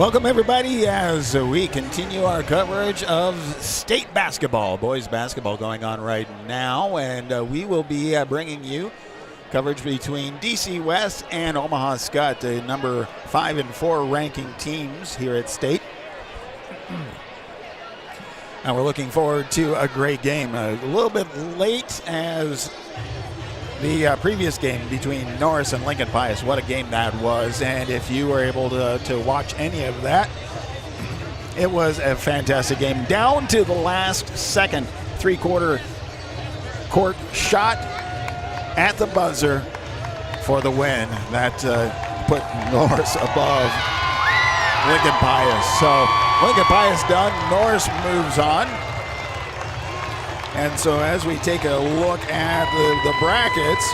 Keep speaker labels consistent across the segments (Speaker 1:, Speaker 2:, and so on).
Speaker 1: Welcome, everybody, as we continue our coverage of state basketball, boys basketball going on right now, and we will be bringing you coverage between DC West and Omaha Skutt, the number 5 and 4 ranking teams here at state. And we're looking forward to a great game. A little bit late as the previous game between Norris and Lincoln Pius. What a game that was. And if you were able to watch any of that, it was a fantastic game. Down to the last second, three-quarter court shot at the buzzer for the win. That put Norris above Lincoln Pius. So Lincoln Pius done, Norris moves on. And so as we take a look at the brackets,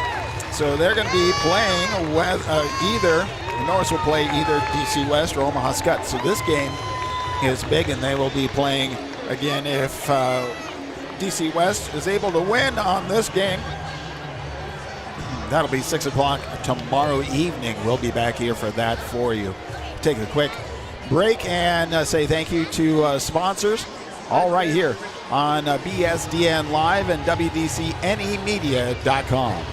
Speaker 1: so they're going to be playing with either, Norris will play either DC West or Omaha Skutt. So this game is big, and they will be playing again if DC West is able to win on this game. That'll be 6 o'clock tomorrow evening. We'll be back here for that for you. Take a quick break and say thank you to sponsors, all right here on BSDN Live and WDCNEmedia.com.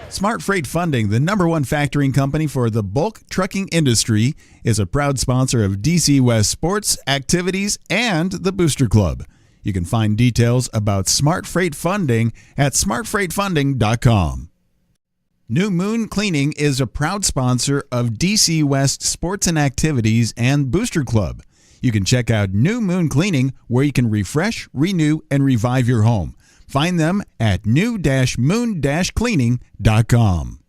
Speaker 2: Smart Freight Funding, the #1 factoring company for the bulk trucking industry, is a proud sponsor of DC West sports, activities, and the Booster Club. You can find details about Smart Freight Funding at smartfreightfunding.com. New Moon Cleaning is a proud sponsor of DC West sports and activities and Booster Club. You can check out New Moon Cleaning, where you can refresh, renew, and revive your home. Find them at new-moon-cleaning.com.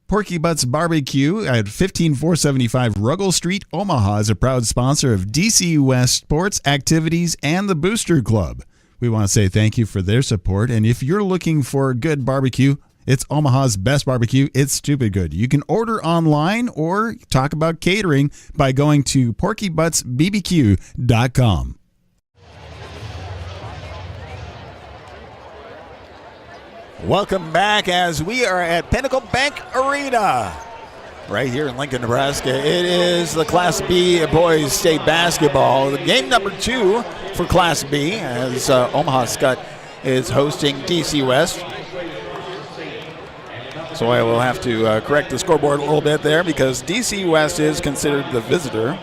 Speaker 2: Porky Butts Barbecue at 15475 Ruggles Street, Omaha is a proud sponsor of DC West sports, activities, and the Booster Club. We want to say thank you for their support, and if you're looking for good barbecue, it's Omaha's best barbecue. It's stupid good. You can order online or talk about catering by going to porkybuttsbbq.com.
Speaker 1: Welcome back as we are at Pinnacle Bank Arena right here in Lincoln, Nebraska. It is the Class B boys state basketball. Game number 2 for Class B as Omaha Skutt is hosting DC West. So I will have to correct the scoreboard a little bit there because DC West is considered the visitor.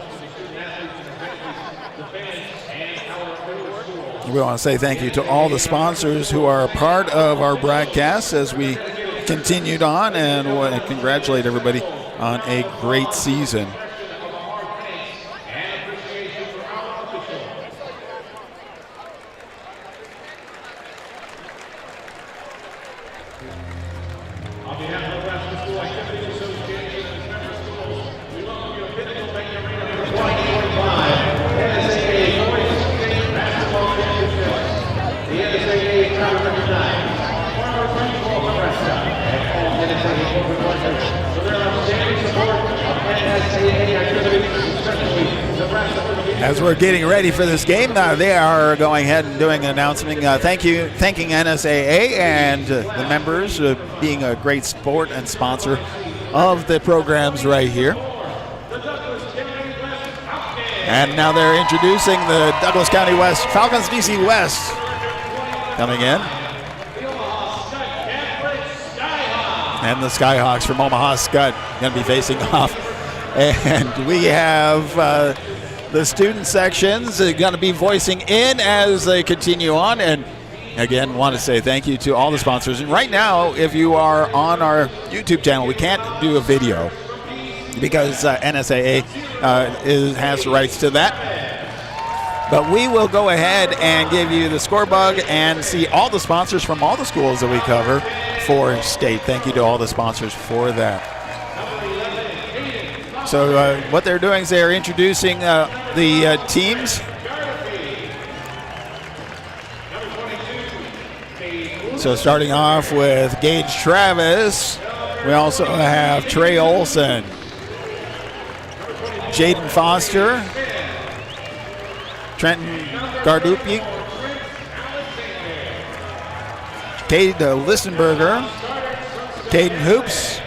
Speaker 1: We want to say thank you to all the sponsors who are a part of our broadcast as we continued on, and want to congratulate everybody on a great season.
Speaker 3: On behalf of the Nebraska School Activities Association and its member schools, we welcome you to Pinnacle Bank Arena for 2025 NSAA Boys State Basketball Championship. The NSAA is proud to recognize former principal of Nebraska and all NSAA corporate partners for their outstanding support of NSAA activities, especially Nebraska.
Speaker 1: As we're getting ready for this game, they are going ahead and doing an announcement. Thanking NSAA and the members being a great sport and sponsor of the programs right here. And now they're introducing the Douglas County West Falcons DC West coming in. And the Skyhawks from Omaha Skutt going to be facing off. And we have the student sections are going to be voicing in as they continue on. And again, want to say thank you to all the sponsors. And right now, if you are on our YouTube channel, we can't do a video because NSAA has the rights to that. But we will go ahead and give you the scorebug and see all the sponsors from all the schools that we cover for state. Thank you to all the sponsors for that. So what they're doing is they're introducing the teams. So starting off with Gage Travis, we also have Trey Olson, Jaden Foster, Trenton Gardupi, Cade Listenberger, Caden Hoops,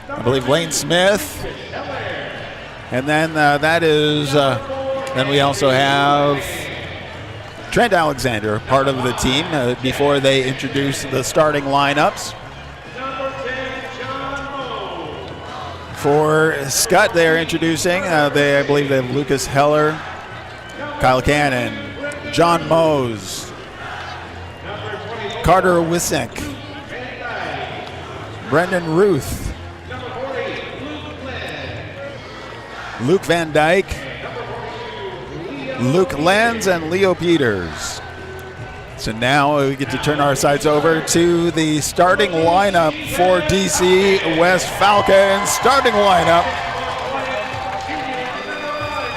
Speaker 1: I believe Lane Smith, and then then we also have Trent Alexander, part of the team, before they introduce the starting lineups. For Skutt, they are introducing, I believe they have Lucas Heller, Kyle Cannon, John Mose, Carter Wisek, Brendan Ruth, Luke Van Dyke, Luke Lenz, and Leo Peters. So now we get to turn our sights over to the starting lineup for DC West Falcons. Starting lineup.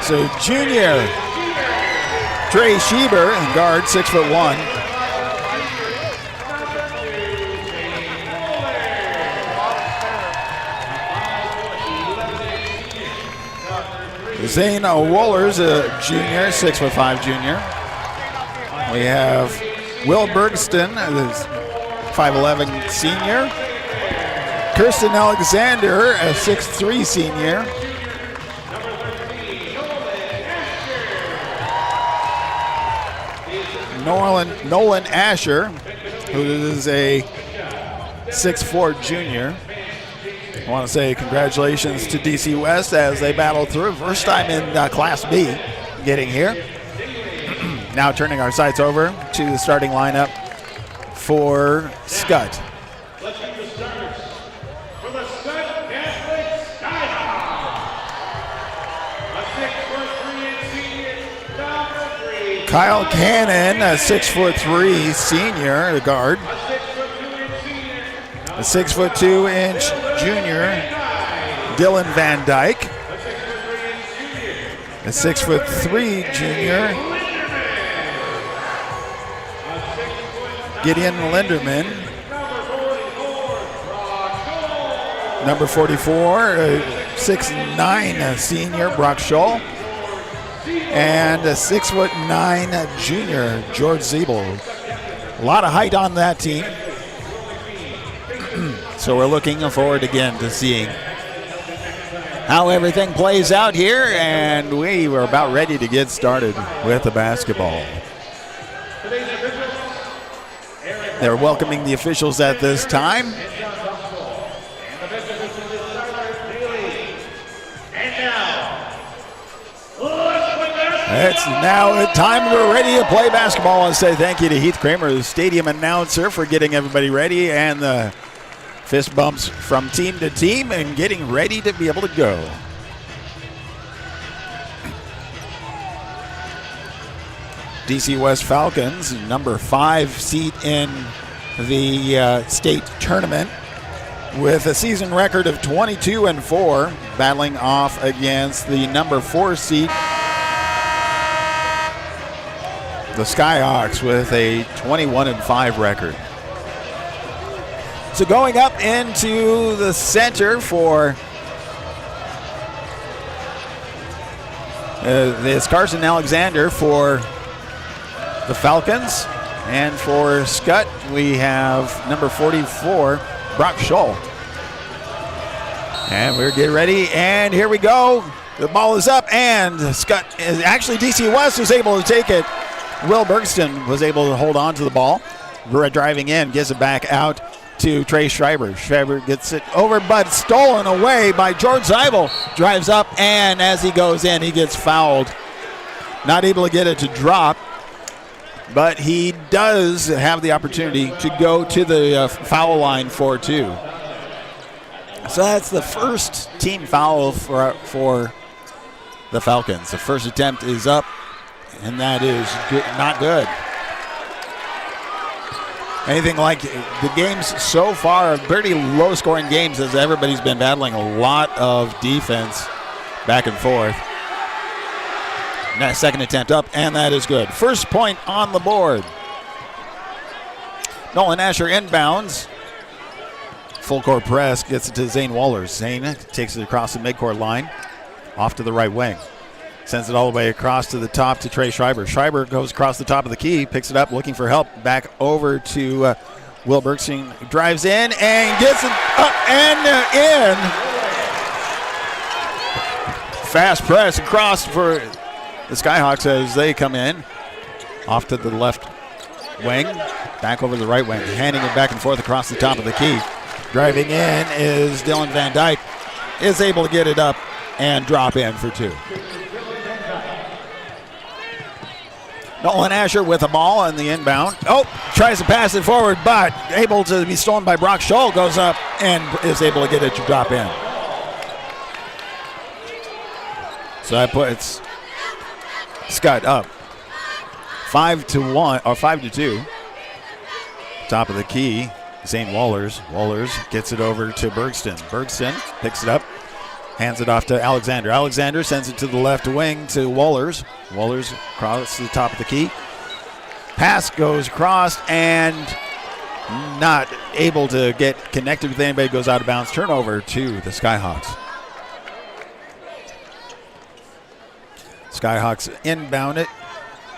Speaker 1: So junior Trey Schieber, guard, 6'1". Zane Wohlers, a junior, 6'5" junior. We have Will Bergston, 5'11" senior. Kirsten Alexander, a 6'3" senior. Nolan Asher, who is a 6'4" junior. I want to say congratulations to DC West as they battled through. First time in Class B getting here. Now turning our sights over to the starting lineup for Skutt.
Speaker 3: Let's get the starters for the Skutt Catholic Skyhawks. A 6'3" senior, number 3.
Speaker 1: Kyle Cannon, a 6'3" senior, the guard. A 6'2" junior, Dylan Van Dyke. A 6'3" junior, Gideon Linderman. Number 44, 6'9" senior, Brock Scholl. And a 6'9" junior, George Siebel. A lot of height on that team. So we're looking forward again to seeing how everything plays out here, and we were about ready to get started with the basketball. They're welcoming the officials at this time. It's now time we're ready to play basketball. I want to say thank you to Heath Kramer, the stadium announcer, for getting everybody ready, and the fist bumps from team to team and getting ready to be able to go. DC West Falcons, number 5 seed in the state tournament, with a season record of 22-4, battling off against the number 4 seed, the Skyhawks, with a 21-5 record. So going up into the center for this Carson Alexander for the Falcons, and for Skutt we have number 44, Brock Scholl. And we're getting ready, and here we go. The ball is up, and Skutt is actually, DC West was able to take it. Will Bergston was able to hold on to the ball. Driving in, gets it back out to Trey Schreiber. Schreiber gets it over, but stolen away by George Seibel. Drives up, and as he goes in, he gets fouled. Not able to get it to drop, but he does have the opportunity to go to the foul line for 2. So that's the first team foul for the Falcons. The first attempt is up, and that is not good. anything like the games so far, pretty low-scoring games as everybody's been battling a lot of defense back and forth. That second attempt up, and that is good. First point on the board. Nolan Asher inbounds. Full court press, gets it to Zane Wallers. Zane takes it across the midcourt line, off to the right wing. Sends it all the way across to the top to Trey Schreiber. Schreiber goes across the top of the key, picks it up, looking for help. Back over to Will Bergstein. Drives in and gets it up and in. Fast press across for the Skyhawks as they come in. Off to the left wing, back over the right wing, handing it back and forth across the top of the key. Driving in is Dylan Van Dyke. Is able to get it up and drop in for two. Nolan Asher with the ball on the inbound. Oh, tries to pass it forward, but able to be stolen by Brock Scholl. Goes up and is able to get it to drop in. So that puts Skutt up 5-1 or 5-2. Top of the key, Zane Wallers. Wallers gets it over to Bergston. Bergston picks it up, hands it off to Alexander. Alexander sends it to the left wing to Wallers. Wallers across the top of the key. Pass goes across and not able to get connected with anybody. Goes out of bounds. Turnover to the Skyhawks. Skyhawks inbound it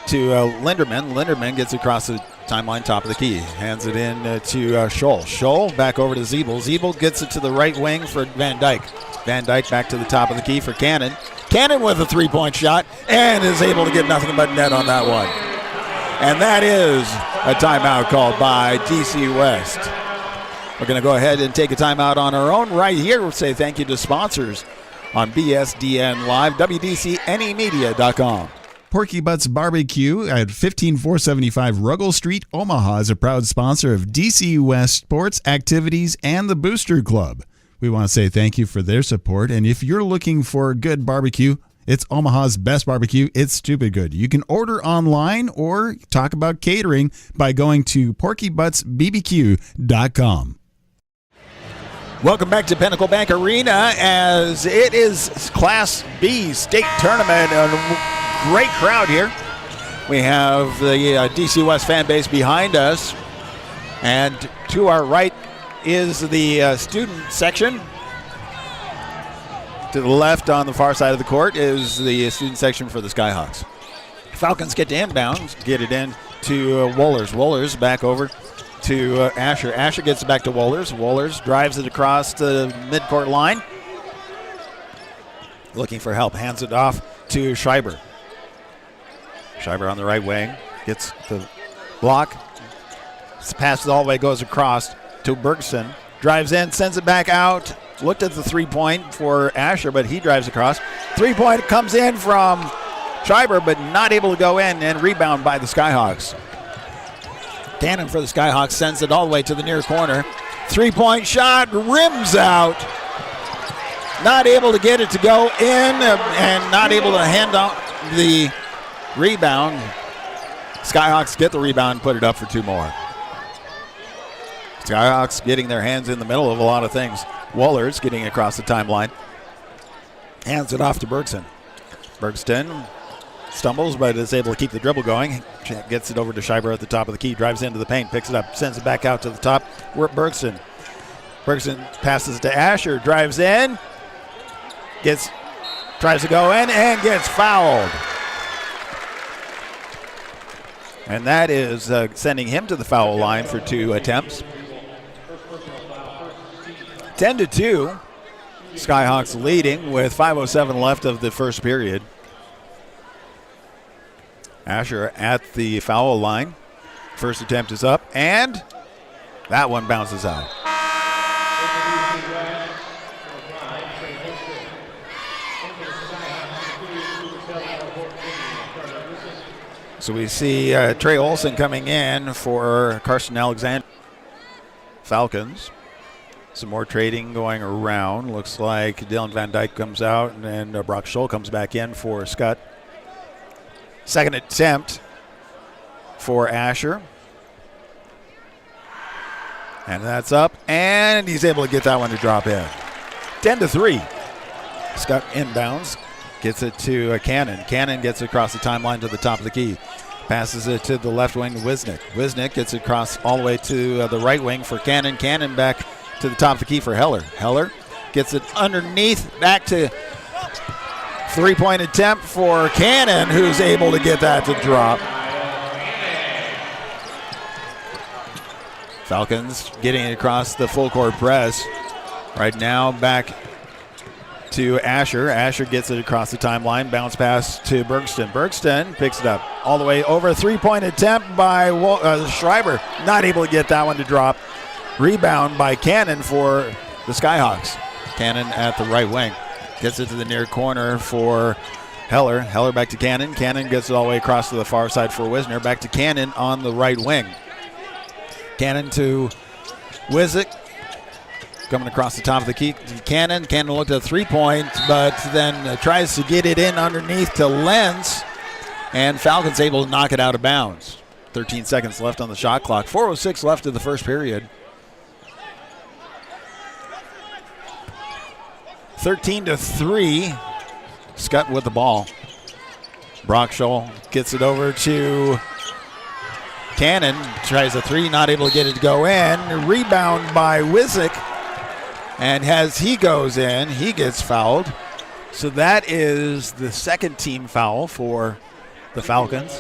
Speaker 1: to Linderman. Linderman gets across the timeline, top of the key. Hands it in to Scholl. Scholl back over to Zeeble. Zeeble gets it to the right wing for Van Dyke. Van Dyke back to the top of the key for Cannon. Cannon with a three-point shot and is able to get nothing but net on that one. And that is a timeout called by DC West. We're going to go ahead and take a timeout on our own right here. We'll say thank you to sponsors on BSDN Live, WDCNEmedia.com.
Speaker 2: Porky Butts Barbecue at 15475 Ruggles Street, Omaha is a proud sponsor of DC West sports, activities, and the Booster Club. We want to say thank you for their support, and if you're looking for good barbecue, it's Omaha's best barbecue. It's stupid good. You can order online or talk about catering by going to porkybuttsbbq.com.
Speaker 1: Welcome back to Pinnacle Bank Arena as it is Class B state tournament. A great crowd here. We have the DC West fan base behind us, and to our right is the student section. To the left on the far side of the court is the student section for the Skyhawks. Falcons get to inbound, get it in to Wohlers. Wohlers back over to Asher. Asher gets it back to Wohlers. Wohlers drives it across the midcourt line. Looking for help, hands it off to Schreiber. Schreiber on the right wing, gets the block. Passes all the way, goes across to Bergson. Drives in, sends it back out. Looked at the three-point for Asher, but he drives across. Three-point comes in from Schreiber, but not able to go in, and rebound by the Skyhawks. Cannon for the Skyhawks sends it all the way to the near corner. Three-point shot, rims out. Not able to get it to go in, and not able to hand out the rebound. Skyhawks get the rebound and put it up for two more. Skyhawks getting their hands in the middle of a lot of things. Wohlers getting across the timeline. Hands it off to Bergson. Bergston stumbles, but is able to keep the dribble going. Gets it over to Schreiber at the top of the key. Drives into the paint, picks it up, sends it back out to the top. Bergson. Bergson passes to Asher, drives in. Tries to go in and gets fouled. And that is sending him to the foul line for two attempts. 10-2. Skyhawks leading with 5:07 left of the first period. Asher at the foul line. First attempt is up, and that one bounces out. So we see Trey Olson coming in for Carson Alexander. Falcons. Some more trading going around. Looks like Dylan Van Dyke comes out, and Brock Scholl comes back in for Skutt. Second attempt for Asher. And that's up, and he's able to get that one to drop in. 10-3. Skutt inbounds, gets it to Cannon. Cannon gets it across the timeline to the top of the key. Passes it to the left wing to Wisnick. Wisnick gets it across all the way to the right wing for Cannon. Cannon back to the top of the key for Heller. Heller gets it underneath, back to three-point attempt for Cannon, who's able to get that to drop. Falcons getting it across the full court press. Right now back to Asher. Asher gets it across the timeline. Bounce pass to Bergston. Bergston picks it up all the way over. Three-point attempt by Schreiber. Not able to get that one to drop. Rebound by Cannon for the Skyhawks. Cannon at the right wing. Gets it to the near corner for Heller. Heller back to Cannon. Cannon gets it all the way across to the far side for Wisner. Back to Cannon on the right wing. Cannon to Wizik. Coming across the top of the key. Cannon looked at 3 points, but then tries to get it in underneath to Lenz. And Falcons able to knock it out of bounds. 13 seconds left on the shot clock. 4:06 left of the first period. 13-3. Skutt with the ball. Brockshall gets it over to Cannon. Tries a three, not able to get it to go in. Rebound by Wizik. And as he goes in, he gets fouled. So that is the second team foul for the Falcons.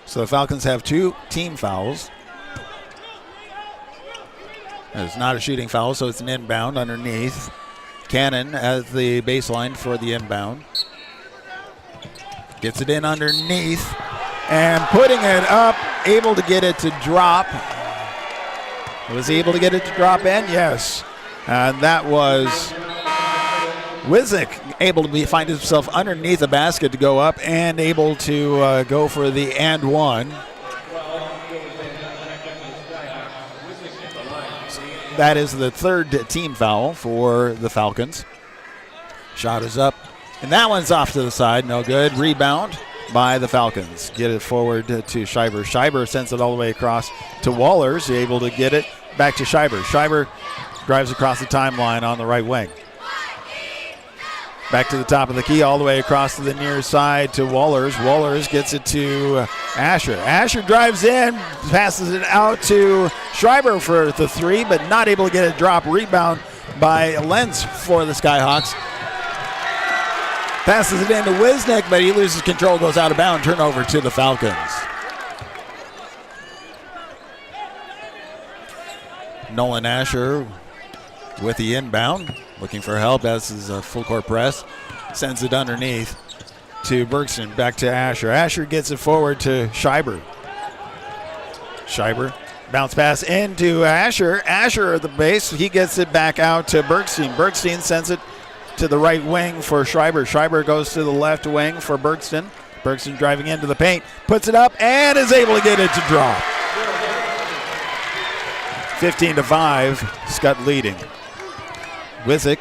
Speaker 1: So the Falcons have two team fouls. It's not a shooting foul, so it's an inbound underneath. Cannon at the baseline for the inbound. Gets it in underneath. And putting it up, able to get it to drop. Was he able to get it to drop in? Yes. And that was Wizik able to find himself underneath the basket to go up and able to go for the and one. That is the third team foul for the Falcons. Shot is up, and that one's off to the side. No good. Rebound by the Falcons. Get it forward to Schreiber. Schreiber sends it all the way across to Wallers. Able to get it back to Schreiber. Schreiber drives across the timeline on the right wing. Back to the top of the key, all the way across to the near side to Wallers. Wallers gets it to Asher. Asher drives in, passes it out to Schreiber for the three, but not able to get a drop. Rebound by Lenz for the Skyhawks. Passes it into Wisnick, but he loses control, goes out of bounds. Turnover to the Falcons. Nolan Asher with the inbound, looking for help as is a full court press. Sends it underneath to Bergson, back to Asher. Asher gets it forward to Schreiber. Schreiber, bounce pass into Asher. Asher at the base, he gets it back out to Bergstein. Bergstein sends it to the right wing for Schreiber. Schreiber goes to the left wing for Bergstein. Bergstein driving into the paint, puts it up, and is able to get it to drop. 15-5, Skutt leading. Wizik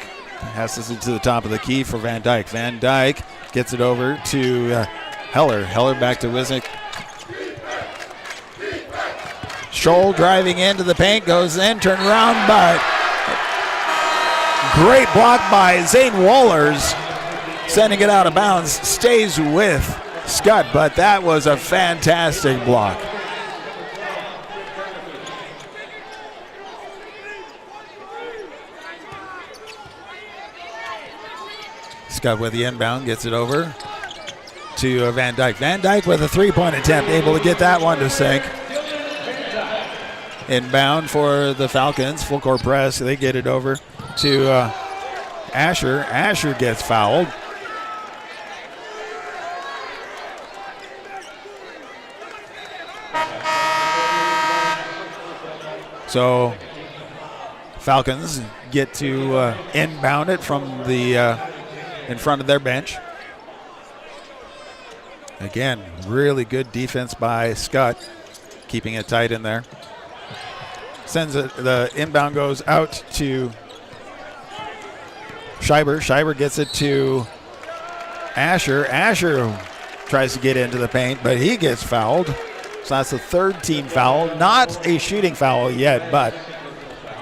Speaker 1: passes it to the top of the key for Van Dyke. Van Dyke gets it over to Heller. Heller back to Wizik. Scholl driving into the paint, goes in, turn around, but great block by Zane Wallers, sending it out of bounds. Stays with Skutt, but that was a fantastic block. Skutt with the inbound, gets it over to Van Dyke. Van Dyke with a three-point attempt, able to get that one to sink. Inbound for the Falcons, full court press. They get it over to Asher. Asher gets fouled. So Falcons get to inbound it from the in front of their bench. Again, really good defense by Skutt, keeping it tight in there. Sends it, the inbound goes out to Schreiber. Schreiber gets it to Asher. Asher tries to get into the paint, but he gets fouled. So that's the third team foul. Not a shooting foul yet, but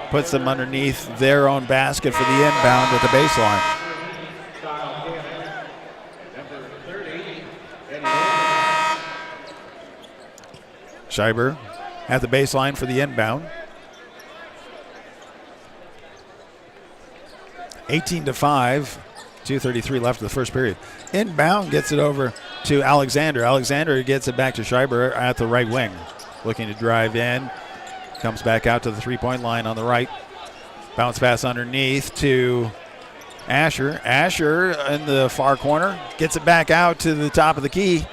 Speaker 1: puts them underneath their own basket for the inbound at the baseline. Schreiber at the baseline for the inbound. 18-5, 2:33 left of the first period. Inbound gets it over to Alexander. Alexander gets it back to Schreiber at the right wing. Looking to drive in. Comes back out to the three-point line on the right. Bounce pass underneath to Asher. Asher in the far corner. Gets it back out to the top of the key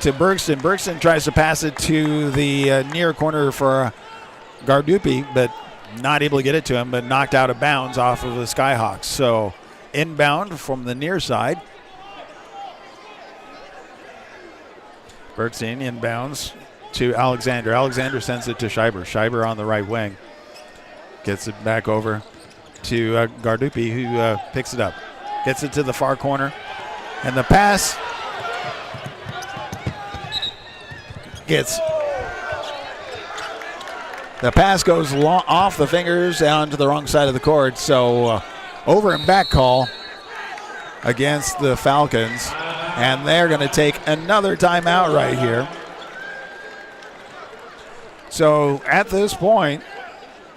Speaker 1: to Bergson. Bergson tries to pass it to the near corner for Gardupi, but not able to get it to him, but knocked out of bounds off of the Skyhawks. So inbound from the near side. Bergson inbounds to Alexander. Alexander sends it to Schreiber. Schreiber on the right wing. Gets it back over to Gardupi, who picks it up. Gets it to the far corner. And the pass goes off the fingers down to the wrong side of the court. So over and back call against the Falcons. And they're going to take another timeout right here. So at this point,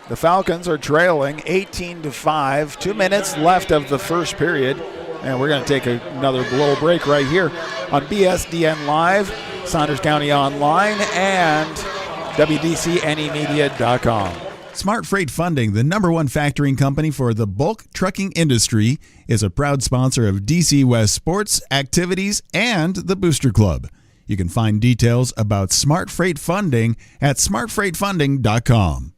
Speaker 1: the Falcons are trailing 18-5. 2 minutes left of the first period. And we're going to take another little break right here on BSDN Live, Saunders County Online, and WDCNEmedia.com.
Speaker 2: Smart Freight Funding, the #1 factoring company for the bulk trucking industry, is a proud sponsor of DC West sports, activities, and the Booster Club. You can find details about Smart Freight Funding at smartfreightfunding.com.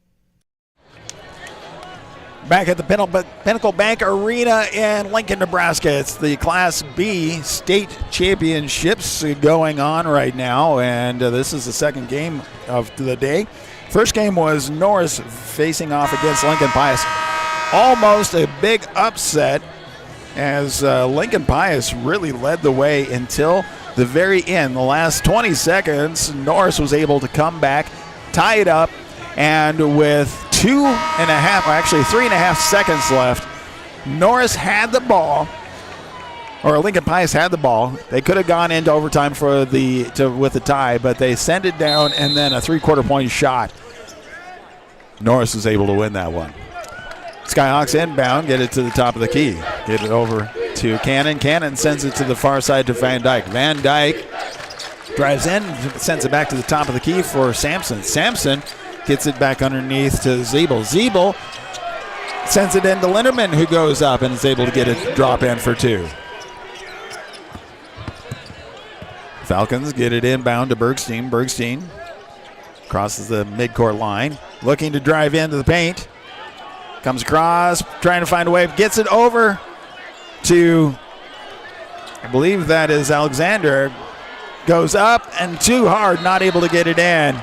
Speaker 1: Back at the Pinnacle Bank Arena in Lincoln, Nebraska. It's the Class B state championships going on right now, and this is the second game of the day. First game was Norris facing off against Lincoln Pius. Almost a big upset as Lincoln Pius really led the way until the very end. The last 20 seconds, Norris was able to come back, tie it up, and with 3.5 seconds left, Norris had the ball, or Lincoln Pius had the ball. They could have gone into overtime with the tie, but they sent it down, and then a 3/4 point shot. Norris was able to win that one. Skyhawks inbound, get it to the top of the key. Get it over to Cannon. Cannon sends it to the far side to Van Dyke. Van Dyke drives in, sends it back to the top of the key for Sampson. Sampson gets it back underneath to Zeeble. Zeeble sends it in to Linderman, who goes up and is able to get it drop in for two. Falcons get it inbound to Bergstein. Bergstein crosses the midcourt line, looking to drive into the paint. Comes across, trying to find a way, gets it over to, I believe that is Alexander. Goes up and too hard, not able to get it in.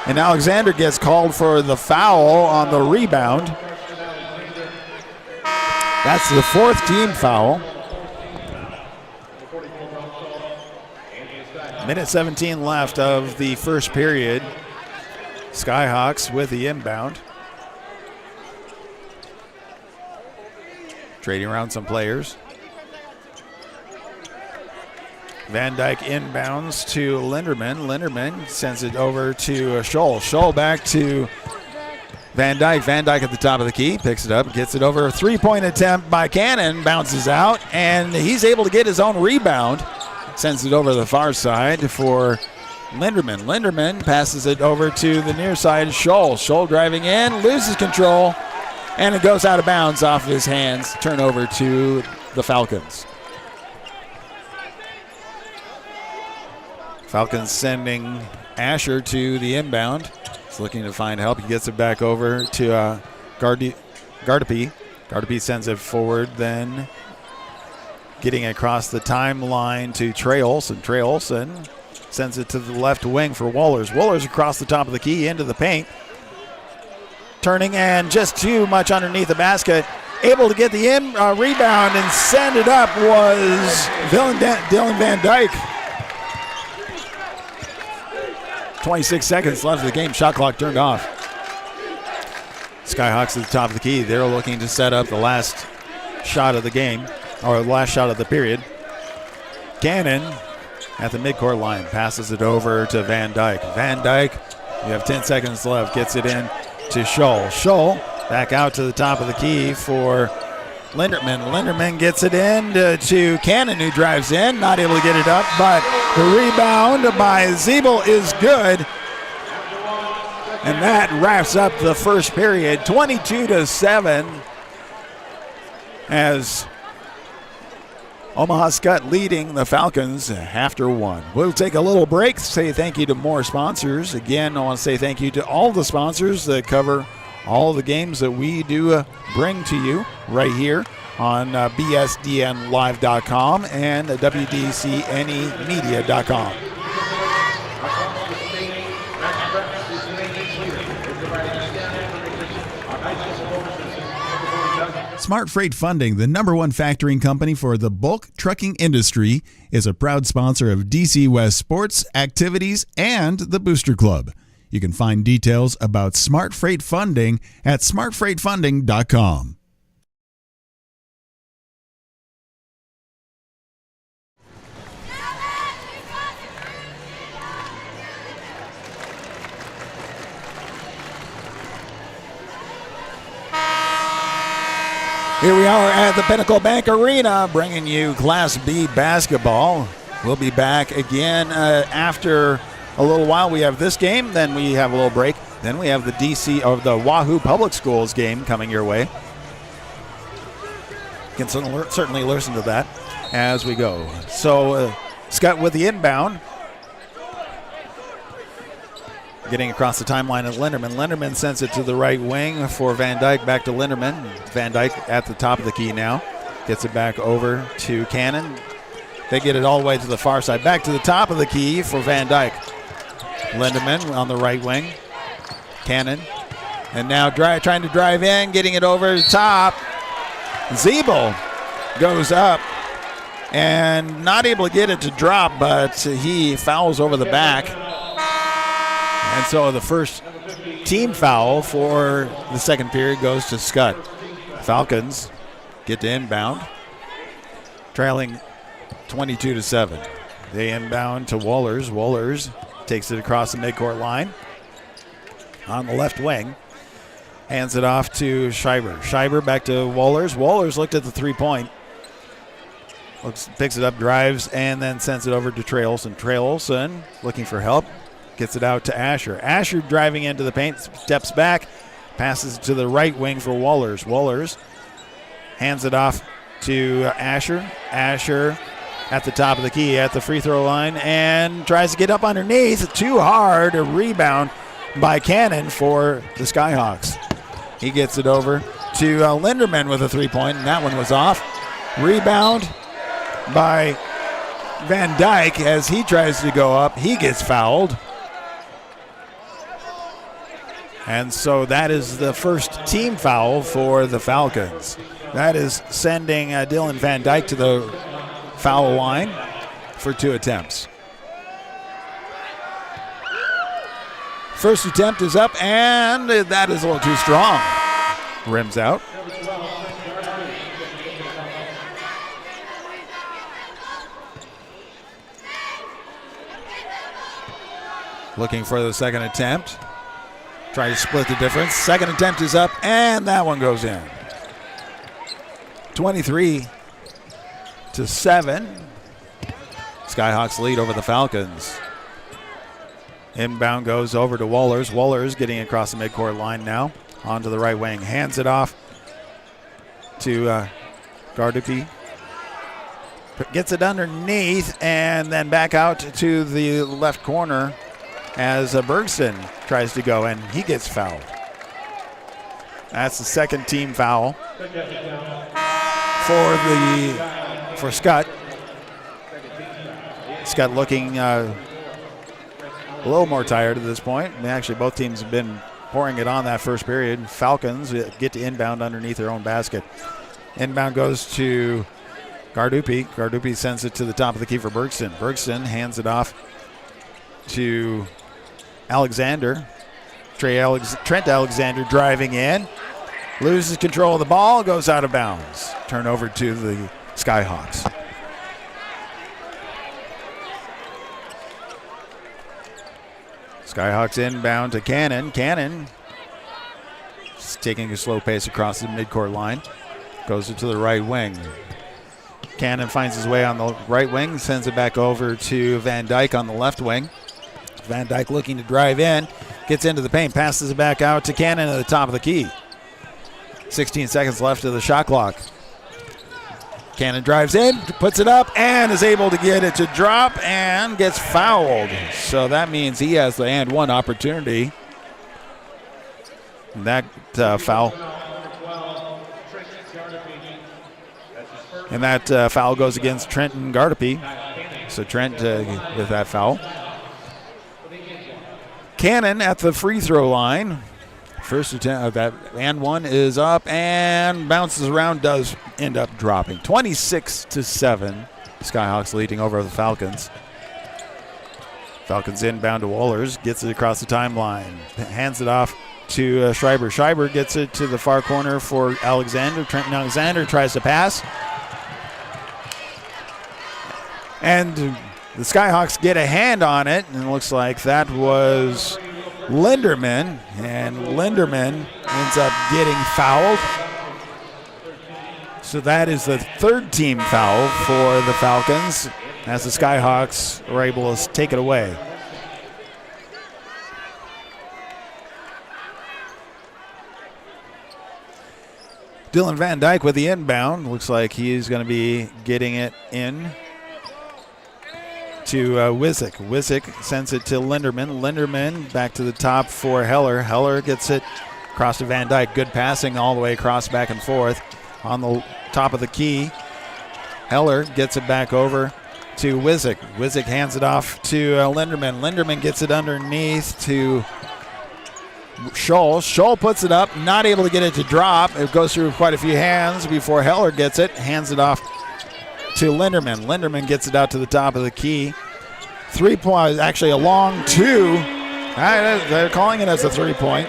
Speaker 1: And Alexander gets called for the foul on the rebound. That's the fourth team foul. Minute 17 left of the first period. Skyhawks with the inbound. Trading around some players. Van Dyke inbounds to Linderman. Linderman sends it over to Scholl. Scholl back to Van Dyke. Van Dyke at the top of the key. Picks it up, gets it over. A three-point attempt by Cannon. Bounces out, and he's able to get his own rebound. Sends it over the far side for Linderman. Linderman passes it over to the near side, Scholl. Scholl driving in, loses control, and it goes out of bounds off of his hands. Turnover to the Falcons. Falcons sending Asher to the inbound. He's looking to find help. He gets it back over to Gardupi. Gardupi sends it forward, then getting across the timeline to Trey Olson. Trey Olson sends it to the left wing for Wohlers. Wohlers across the top of the key into the paint. Turning and just too much underneath the basket. able to get the rebound and send it up was Dylan Van Dyke. 26 seconds left of the game. Shot clock turned off. Skyhawks at the top of the key. They're looking to set up the last shot of the game, or the last shot of the period. Cannon at the midcourt line passes it over to Van Dyke. Van Dyke, you have 10 seconds left, gets it in to Scholl. Scholl back out to the top of the key for Linderman. Linderman gets it in to Cannon, who drives in, not able to get it up, but the rebound by Zeeble is good. And that wraps up the first period, 22-7, as Omaha Skutt leading the Falcons after one. We'll take a little break, say thank you to more sponsors. Again, I want to say thank you to all the sponsors that cover all the games that we do bring to you right here on bsdnlive.com and wdcnemedia.com.
Speaker 2: Smart Freight Funding, the #1 factoring company for the bulk trucking industry, is a proud sponsor of DC West sports, activities, and the Booster Club. You can find details about Smart Freight Funding at smartfreightfunding.com.
Speaker 1: Here we are at the Pinnacle Bank Arena, bringing you Class B basketball. We'll be back again after a little while. We have this game, then we have a little break. Then we have the the Wahoo Public Schools game coming your way. You can certainly listen to that as we go. So Skutt with the inbound. Getting across the timeline is Linderman. Linderman sends it to the right wing for Van Dyke. Back to Linderman. Van Dyke at the top of the key now. Gets it back over to Cannon. They get it all the way to the far side. Back to the top of the key for Van Dyke. Linderman on the right wing. Cannon. And now trying to drive in, getting it over the top. Zeeble goes up and not able to get it to drop, but he fouls over the back. And so the first team foul for the second period goes to Skutt. Falcons get to inbound, trailing 22-7. They inbound to Wohlers. Wohlers takes it across the midcourt line on the left wing. Hands it off to Schreiber. Schreiber back to Wohlers. Wohlers looked at the three-point. Picks it up, drives, and then sends it over to Trey Olson. Trey Olson looking for help. Gets it out to Asher. Asher driving into the paint, steps back, passes it to the right wing for Wohlers. Wohlers hands it off to Asher. Asher at the top of the key at the free throw line and tries to get up underneath. Too hard. A rebound by Cannon for the Skyhawks. He gets it over to Linderman with a three-point, and that one was off. Rebound by Van Dyke as he tries to go up. He gets fouled. And so that is the first team foul for the Falcons. That is sending Dylan Van Dyke to the foul line for 2 attempts. First attempt is up, and that is a little too strong. Rims out. Looking for the second attempt. Try to split the difference. Second attempt is up, and that one goes in. 23-7. Skyhawks lead over the Falcons. Inbound goes over to Wohlers. Wohlers getting across the midcourt line now. Onto the right wing. Hands it off to Garduki. Gets it underneath, and then back out to the left corner as Bergson tries to go, and he gets fouled. That's the second team foul for Skutt. Skutt looking a little more tired at this point. I mean, actually, both teams have been pouring it on that first period. Falcons get to inbound underneath their own basket. Inbound goes to Gardupi. Gardupi sends it to the top of the key for Bergson. Bergson hands it off to Alexander. Trent Alexander driving in. Loses control of the ball, goes out of bounds. Turnover to the Skyhawks. Skyhawks inbound to Cannon. Cannon is taking a slow pace across the midcourt line. Goes it to the right wing. Cannon finds his way on the right wing, sends it back over to Van Dyke on the left wing. Van Dyke looking to drive in, gets into the paint, passes it back out to Cannon at the top of the key. 16 seconds left of the shot clock. Cannon drives in, puts it up, and is able to get it to drop and gets fouled. So that means he has the and one opportunity. That foul. And that foul goes against Trenton Gardapi. So Trent with that foul. Cannon at the free throw line. First attempt of that and one is up and bounces around, does end up dropping. 26-7. Skyhawks leading over the Falcons. Falcons inbound to Wohlers, gets it across the timeline, hands it off to Schreiber. Schreiber gets it to the far corner for Alexander. Trenton Alexander tries to pass. And the Skyhawks get a hand on it, and it looks like that was Linderman, and Linderman ends up getting fouled. So that is the third team foul for the Falcons as the Skyhawks are able to take it away. Dylan Van Dyke with the inbound. Looks like he's going to be getting it in to Wizik. Wizik sends it to Linderman. Linderman back to the top for Heller. Heller gets it across to Van Dyke. Good passing all the way across, back and forth. On the top of the key, Heller gets it back over to Wizik. Wizik hands it off to Linderman. Linderman gets it underneath to Scholl. Scholl puts it up, not able to get it to drop. It goes through quite a few hands before Heller gets it, hands it off to Linderman. Linderman gets it out to the top of the key. 3 point, actually a long two. They're calling it as a 3 point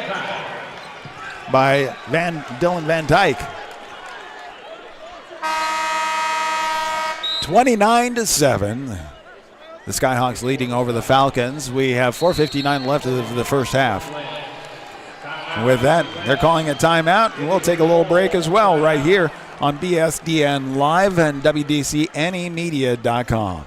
Speaker 1: by Dylan Van Dyke. 29-7. The Skyhawks leading over the Falcons. We have 4:59 left of the first half. With that, they're calling a timeout, and we'll take a little break as well right here on BSDN Live and WDCNEmedia.com.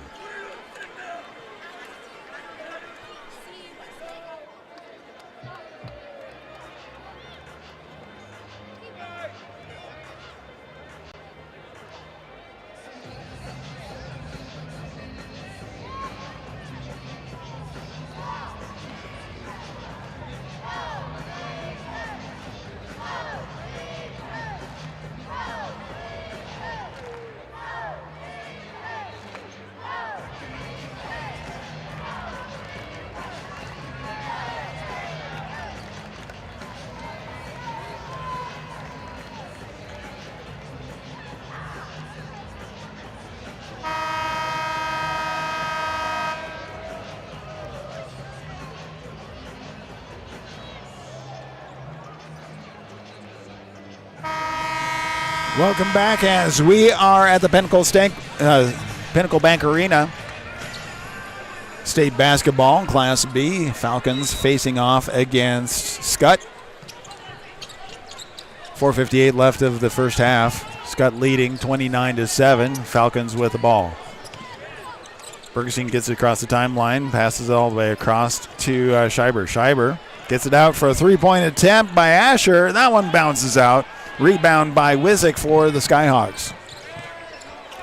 Speaker 1: Welcome back as we are at the Pinnacle Bank Arena. State basketball, Class B. Falcons facing off against Skutt. 4:58 left of the first half. Skutt leading 29-7. Falcons with the ball. Ferguson gets it across the timeline, passes it all the way across to Schreiber. Schreiber gets it out for a three-point attempt by Asher. That one bounces out. Rebound by Wizik for the Skyhawks.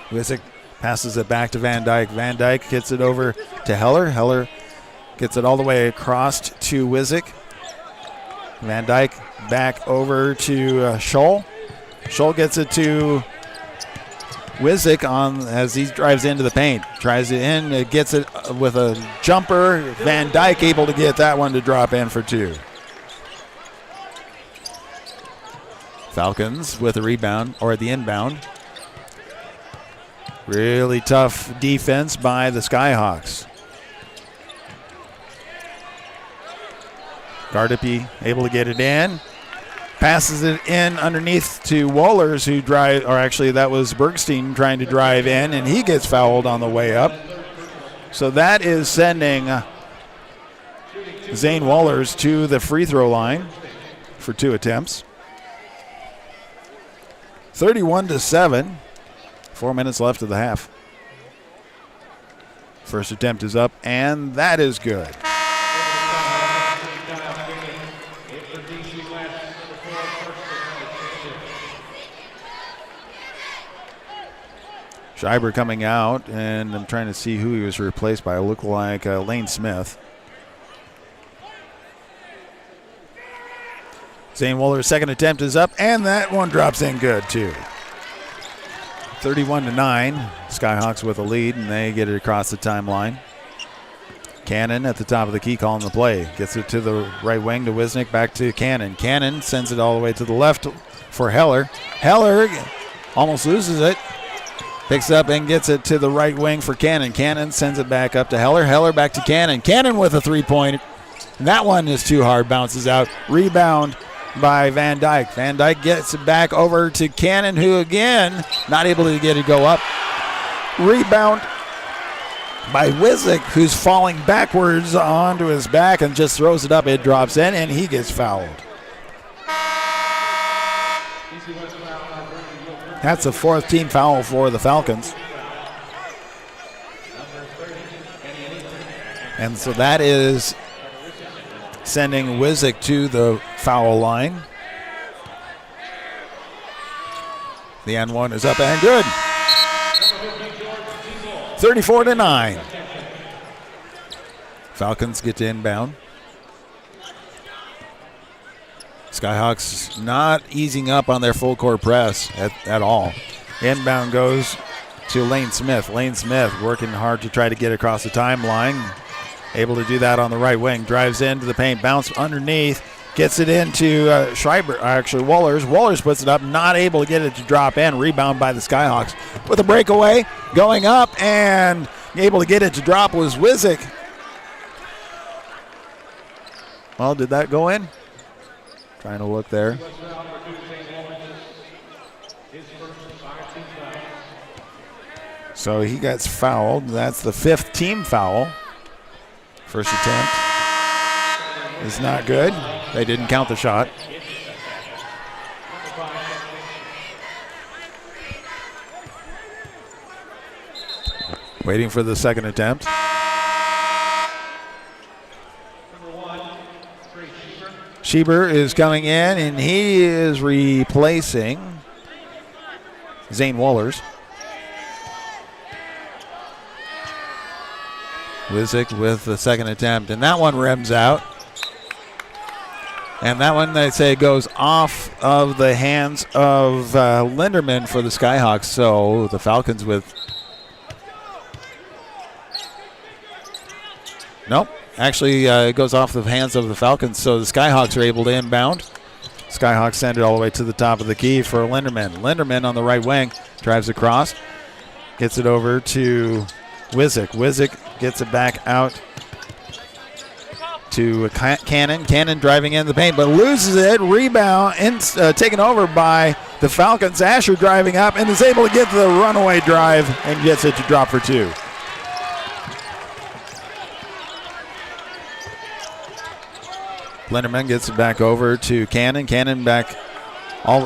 Speaker 1: Wizik passes it back to Van Dyke. Van Dyke gets it over to Heller. Heller gets it all the way across to Wizik. Van Dyke back over to Scholl. Scholl gets it to Wizik as he drives into the paint. Tries it in, gets it with a jumper. Van Dyke able to get that one to drop in for two. Falcons with a rebound, or the inbound. Really tough defense by the Skyhawks. Gardapi able to get it in. Passes it in underneath to Wohlers, who drive, or actually that was Bergstein trying to drive in, and he gets fouled on the way up. So that is sending Zane Wohlers to the free throw line for 2 attempts. 31-7. 4 minutes left of the half. First attempt is up, and that is good. Schreiber coming out, and I'm trying to see who he was replaced by. It looked like Lane Smith. Zane Wohlers' second attempt is up, and that one drops in good, too. 31-9. Skyhawks with a lead, and they get it across the timeline. Cannon at the top of the key calling the play. Gets it to the right wing to Wisnick, back to Cannon. Cannon sends it all the way to the left for Heller. Heller almost loses it. Picks up and gets it to the right wing for Cannon. Cannon sends it back up to Heller. Heller back to Cannon. Cannon with a three-point. That one is too hard, bounces out. Rebound by Van Dyke. Van Dyke gets it back over to Cannon, who again, not able to get it go up. Rebound by Wisnick, who's falling backwards onto his back and just throws it up. It drops in, and he gets fouled. That's a 4th team foul for the Falcons. And so that is sending Wisnick to the foul line. The N1 is up and good. 34-9. Falcons get to inbound. Skyhawks not easing up on their full court press at all. Inbound goes to Lane Smith. Lane Smith working hard to try to get across the timeline. Able to do that on the right wing. Drives into the paint, bounce underneath, gets it into Schreiber, actually Wohlers. Wohlers puts it up, not able to get it to drop in. Rebound by the Skyhawks. With a breakaway, going up and able to get it to drop was Wisnick. Well, did that go in? Trying to look there. So he gets fouled. That's the 5th team foul. First attempt is not good. They didn't count the shot. Waiting for the second attempt. Schieber is coming in, and he is replacing Zane Wohlers. Wisnick with the second attempt, and that one rims out. And that one, they say, goes off of the hands of Linderman for the Skyhawks. So the Falcons with... Nope. Actually, it goes off the hands of the Falcons, so the Skyhawks are able to inbound. Skyhawks send it all the way to the top of the key for Linderman. Linderman on the right wing drives across, gets it over to Wisnick. Wisnick gets it back out to Cannon. Cannon driving in the paint, but loses it. Rebound taken over by the Falcons. Asher driving up and is able to get to the runaway drive and gets it to drop for 2. Linderman gets it back over to Cannon. Cannon back,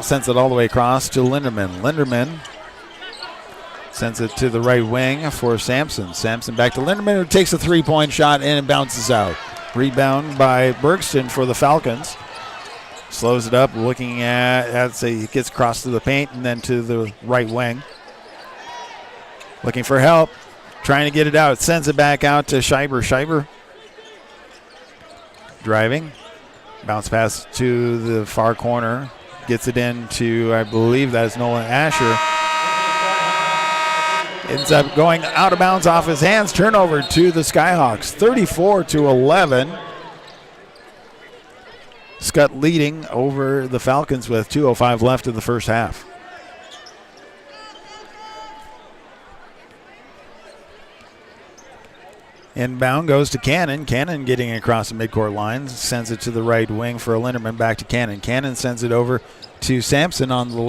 Speaker 1: sends it all the way across to Linderman. Linderman sends it to the right wing for Sampson. Sampson back to Linderman, who takes a three-point shot and bounces out. Rebound by Bergston for the Falcons. Slows it up, looking he gets across to the paint and then to the right wing. Looking for help, trying to get it out. Sends it back out to Schreiber. Schreiber driving. Bounce pass to the far corner. Gets it into, I believe that is Nolan Asher. Ends up going out of bounds off his hands. Turnover to the Skyhawks. 34-11. Skutt leading over the Falcons with 2:05 left in the first half. Inbound goes to Cannon. Cannon getting across the midcourt line. Sends it to the right wing for Linderman. Back to Cannon. Cannon sends it over to Sampson on the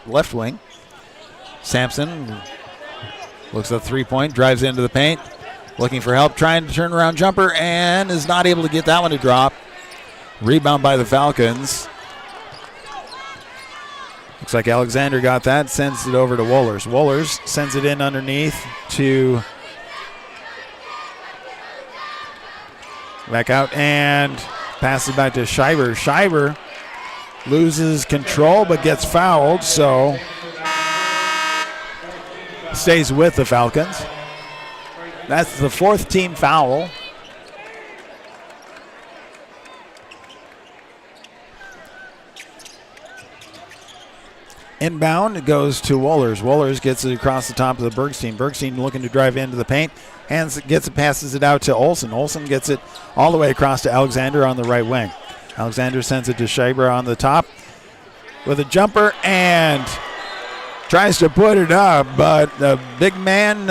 Speaker 1: left wing. Sampson looks at 3-point, drives into the paint, looking for help, trying to turn around jumper, and is not able to get that one to drop. Rebound by the Falcons. Looks like Alexander got that, sends it over to Wohlers. Wohlers sends it in underneath to back out and passes back to Schreiber. Schreiber loses control but gets fouled, so stays with the Falcons. That's the fourth team foul. Inbound goes to Wohlers. Wohlers gets it across the top of the Bergstein. Bergstein looking to drive into the paint. Passes it out to Olsen. Olsen gets it all the way across to Alexander on the right wing. Alexander sends it to Schreiber on the top with a jumper and tries to put it up, but the big man,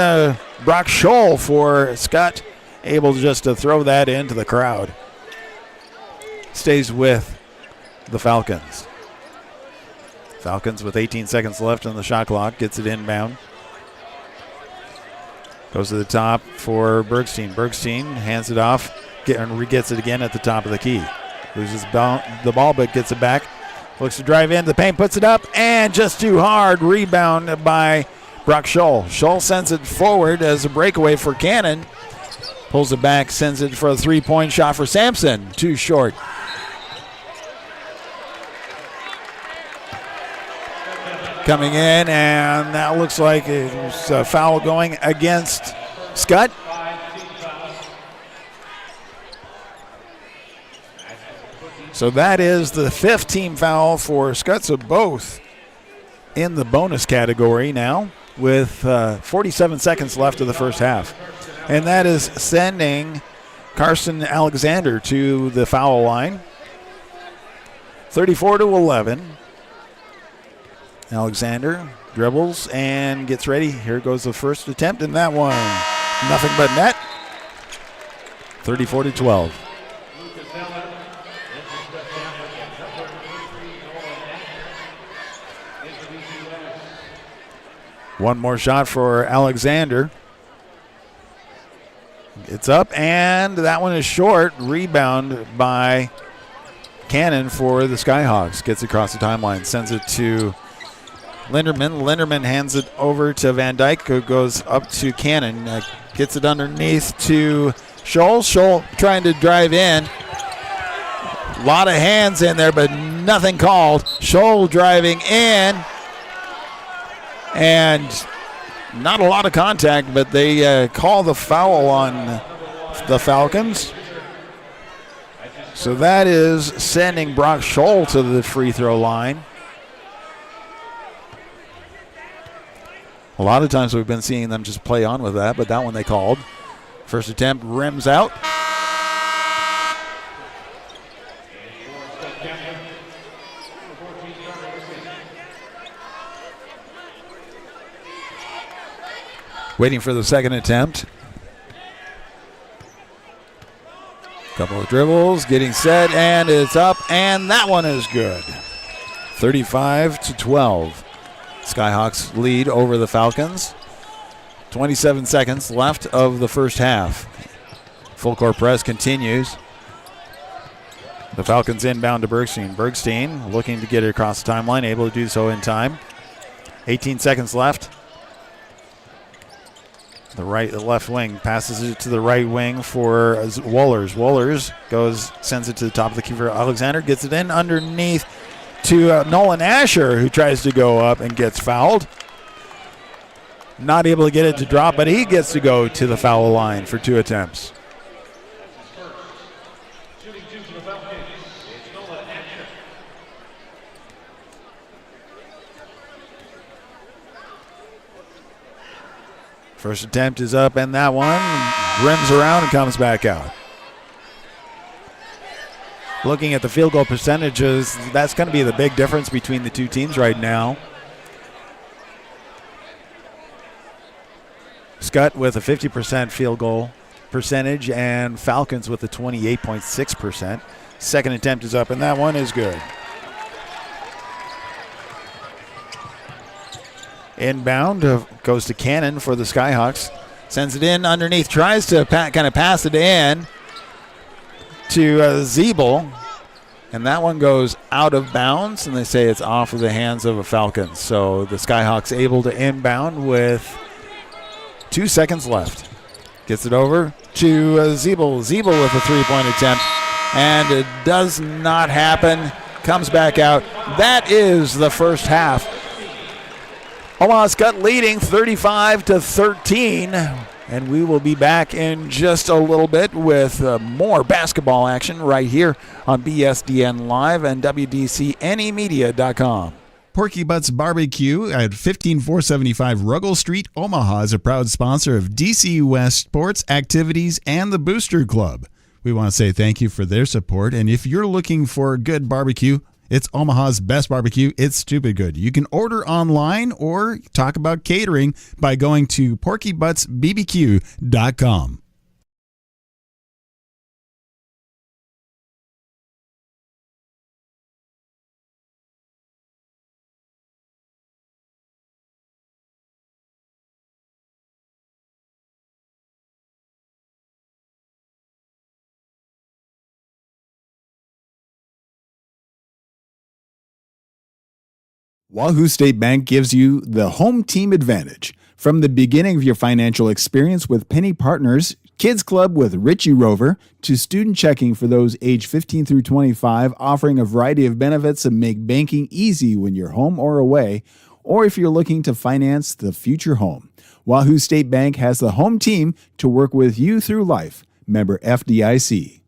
Speaker 1: Brock Scholl for Skutt, able just to throw that into the crowd. Stays with the Falcons. Falcons with 18 seconds left on the shot clock. Gets it inbound. Goes to the top for Bergstein. Bergstein hands it off. Gets it again at the top of the key. Loses the ball, but gets it back. Looks to drive into the paint, puts it up, and just too hard. Rebound by Brock Scholl. Scholl sends it forward as a breakaway for Cannon. Pulls it back, sends it for a 3-point shot for Sampson. Too short. Coming in, and that looks like it's a foul going against Skutt. So that is the fifth team foul for Skutt. So both in the bonus category now with 47 seconds left of the first half. And that is sending Carson Alexander to the foul line. 34-11. Alexander dribbles and gets ready. Here goes the first attempt, and that one, nothing but net. 34-12. One more shot for Alexander. It's up, and that one is short. Rebound by Cannon for the Skyhawks. Gets across the timeline, sends it to Linderman. Linderman hands it over to Van Dyke, who goes up to Cannon. Gets it underneath to Scholl. Scholl trying to drive in. A lot of hands in there, but nothing called. Scholl driving in. And not a lot of contact, but they call the foul on the Falcons. So that is sending Brock Scholl to the free throw line. A lot of times we've been seeing them just play on with that, but that one they called. First attempt rims out. Waiting for the second attempt. Couple of dribbles, getting set, and it's up, and that one is good. 35-12. Skyhawks lead over the Falcons. 27 seconds left of the first half. Full court press continues. The Falcons inbound to Bergstein. Bergstein looking to get it across the timeline, able to do so in time. 18 seconds left. The left wing passes it to the right wing for Wohlers. Wohlers sends it to the top of the key for Alexander, gets it in underneath to Nolan Asher, who tries to go up and gets fouled. Not able to get it to drop, but he gets to go to the foul line for 2 attempts. First attempt is up, and that one rims around and comes back out. Looking at the field goal percentages, that's going to be the big difference between the two teams right now. Skutt with a 50% field goal percentage and Falcons with a 28.6%. Second attempt is up, and that one is good. Inbound goes to Cannon for the Skyhawks. Sends it in underneath, tries to kind of pass it in to Zeeble, and that one goes out of bounds, and they say it's off of the hands of a Falcons. So the Skyhawks able to inbound with 2 seconds left. Gets it over to Zeeble. Zeeble with a three-point attempt, and it does not happen. Comes back out. That is the first half. Omaha Skutt leading 35-13. And we will be back in just a little bit with more basketball action right here on BSDN Live and WDCNEmedia.com.
Speaker 2: Porky Butts Barbecue at 15475 Ruggles Street, Omaha is a proud sponsor of DC West Sports, Activities, and the Booster Club. We want to say thank you for their support, and if you're looking for good barbecue, it's Omaha's best barbecue. It's stupid good. You can order online or talk about catering by going to porkybuttsbbq.com. Wahoo State Bank gives you the home team advantage. From the beginning of your financial experience with Penny Partners, Kids Club with Richie Rover, to student checking for those age 15 through 25, offering a variety of benefits that make banking easy when you're home or away, or if you're looking to finance the future home. Wahoo State Bank has the home team to work with you through life. Member FDIC.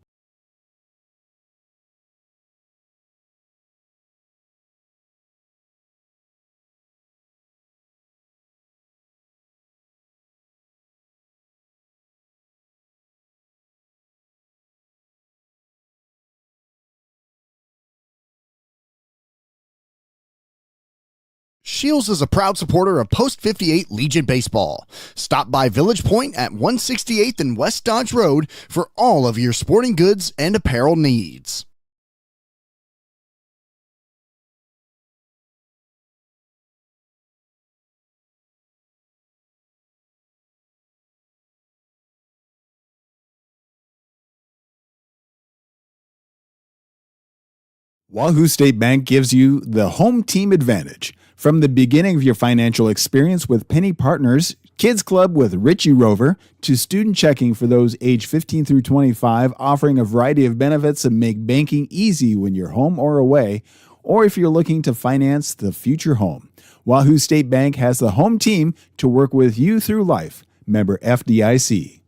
Speaker 4: Shields is a proud supporter of Post 58 Legion Baseball. Stop by Village Point at 168th and West Dodge Road for all of your sporting goods and apparel needs.
Speaker 2: Wahoo State Bank gives you the home team advantage. From the beginning of your financial experience with Penny Partners, Kids Club with Richie Rover, to student checking for those age 15 through 25, offering a variety of benefits that make banking easy when you're home or away, or if you're looking to finance the future home. Wahoo State Bank has the home team to work with you through life. Member FDIC.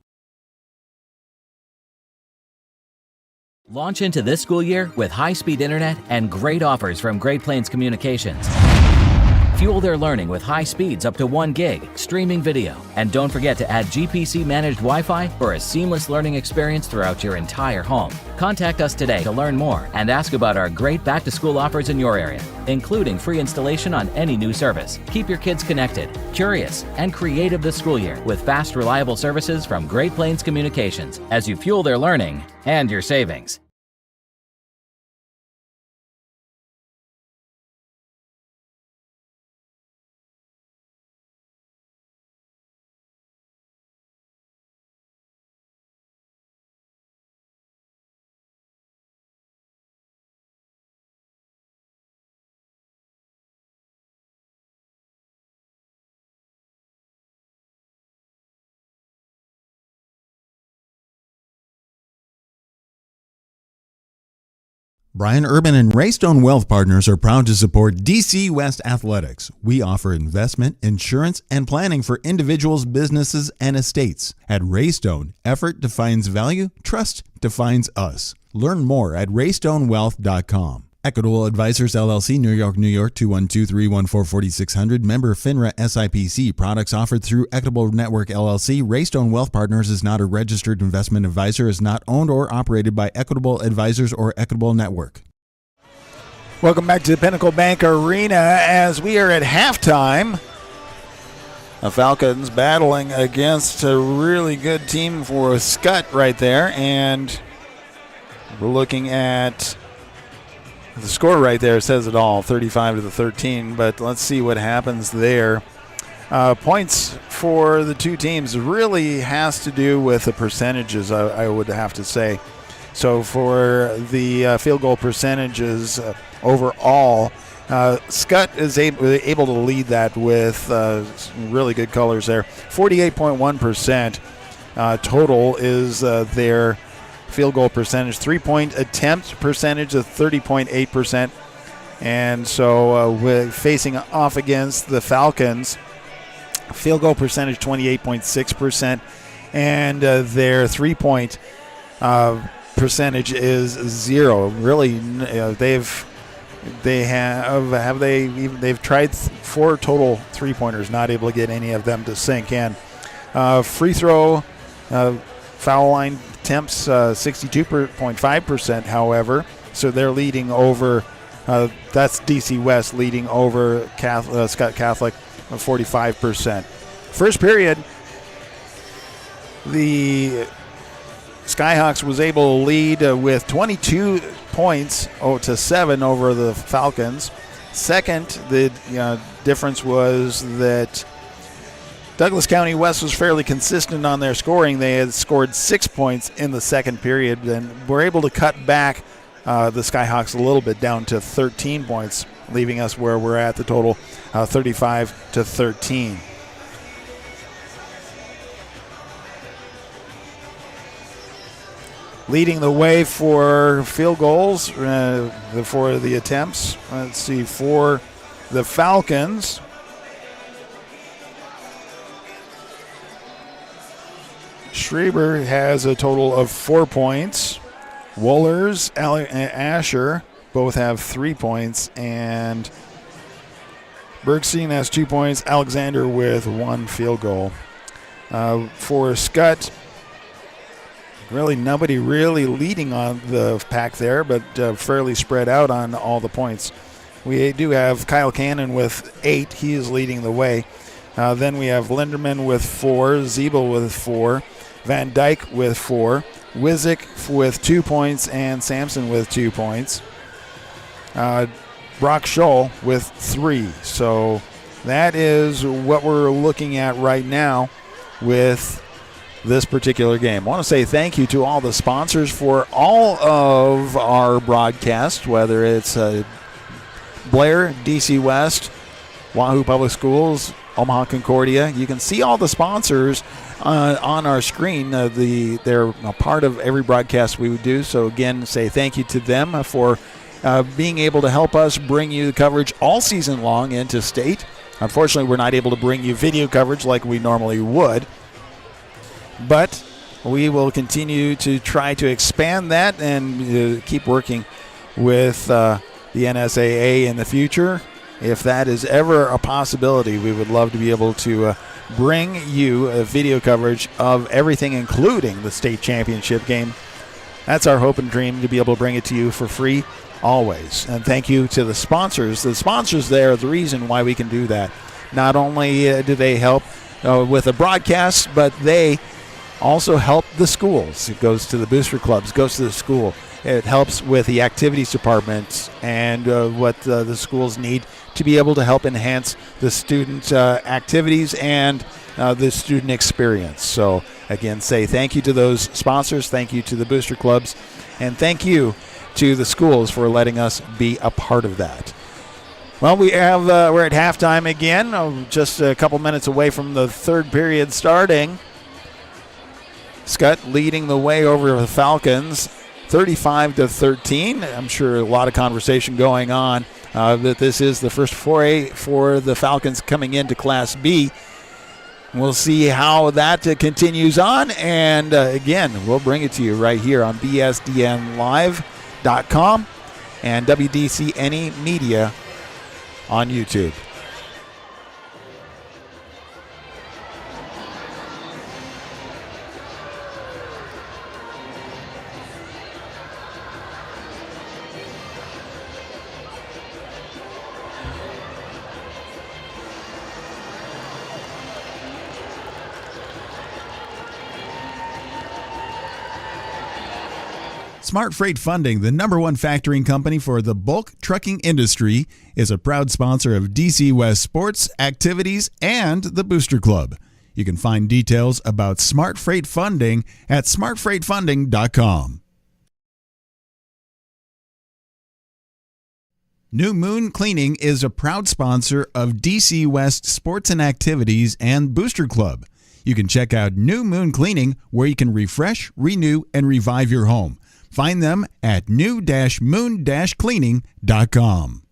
Speaker 5: Launch into this school year with high-speed internet and great offers from Great Plains Communications. Fuel their learning with high speeds up to 1 gig, streaming video, and don't forget to add GPC-managed Wi-Fi for a seamless learning experience throughout your entire home. Contact us today to learn more and ask about our great back-to-school offers in your area, including free installation on any new service. Keep your kids connected, curious, and creative this school year with fast, reliable services from Great Plains Communications as you fuel their learning and your savings.
Speaker 2: Brian Urban and Raystone Wealth Partners are proud to support DC West Athletics. We offer investment, insurance, and planning for individuals, businesses, and estates. At Raystone, effort defines value, trust defines us. Learn more at raystonewealth.com. Equitable Advisors LLC, New York, New York, 212-314-4600. Member FINRA SIPC. Products offered through Equitable Network LLC. Raystone Wealth Partners is not a registered investment advisor, is not owned or operated by Equitable Advisors or Equitable Network.
Speaker 1: Welcome back to Pinnacle Bank Arena as we are at halftime. The Falcons battling against a really good team for Skutt right there, and we're looking at the score right there. Says it all, 35-13, but let's see what happens there. Points for the two teams really has to do with the percentages, I would have to say. So for the field goal percentages overall, Skutt is able to lead that with some really good colors there. 48.1% total is their field goal percentage. 3-point attempt percentage of 30.8%. And so we're facing off against the Falcons. Field goal percentage 28.6%. And their 3-point percentage is 0. Really, they've tried 4 total 3-pointers, not able to get any of them to sink in. Free throw, foul line attempts 62.5%, however, so they're leading over. That's DC West leading over Skutt Catholic 45%. First period, the Skyhawks was able to lead with 22 points to 7 over the Falcons. Second, the difference was that Douglas County West was fairly consistent on their scoring. They had scored 6 points in the second period and were able to cut back the Skyhawks a little bit down to 13 points, leaving us where we're at the total 35-13. Leading the way for field goals, for the attempts. Let's see, for the Falcons, Schreiber has a total of 4 points. Wohlers, Asher both have 3 points, and Bergstein has 2 points. Alexander with 1 field goal. For Skutt, really nobody really leading on the pack there, but fairly spread out on all the points. We do have Kyle Cannon with 8. He is leading the way. Then we have Linderman with 4, Ziebel with 4, Van Dyke with 4, Wizik with 2 points, and Sampson with 2 points. Brock Scholl with 3. So that is what we're looking at right now with this particular game. I want to say thank you to all the sponsors for all of our broadcasts, whether it's Blair, DC West, Wahoo Public Schools, Omaha Concordia. You can see all the sponsors on our screen. They're a part of every broadcast we would do. So again, say thank you to them for being able to help us bring you the coverage all season long into state. Unfortunately, we're not able to bring you video coverage like we normally would, but we will continue to try to expand that and keep working with the NSAA in the future. If that is ever a possibility, we would love to be able to bring you a video coverage of everything, including the state championship game. That's our hope and dream, to be able to bring it to you for free always. And thank you to the sponsors. The sponsors there are the reason why we can do that. Not only do they help with the broadcast, but they also help the schools. It goes to the booster clubs, goes to the school. It helps with the activities departments and what the schools need to be able to help enhance the student activities and the student experience. So again, say thank you to those sponsors, thank you to the booster clubs, and thank you to the schools for letting us be a part of that. Well, we're at halftime again, just a couple minutes away from the third period starting. Skutt leading the way over the Falcons, 35-13. I'm sure a lot of conversation going on that this is the first foray for the Falcons coming into Class B. We'll see how that continues on, and again, we'll bring it to you right here on bsdnlive.com and WDC Any Media on YouTube.
Speaker 2: Smart Freight Funding, the #1 factoring company for the bulk trucking industry, is a proud sponsor of DC West sports, activities, and the Booster Club. You can find details about Smart Freight Funding at smartfreightfunding.com. New Moon Cleaning is a proud sponsor of DC West sports and activities and Booster Club. You can check out New Moon Cleaning, where you can refresh, renew, and revive your home. Find them at new-moon-cleaning.com.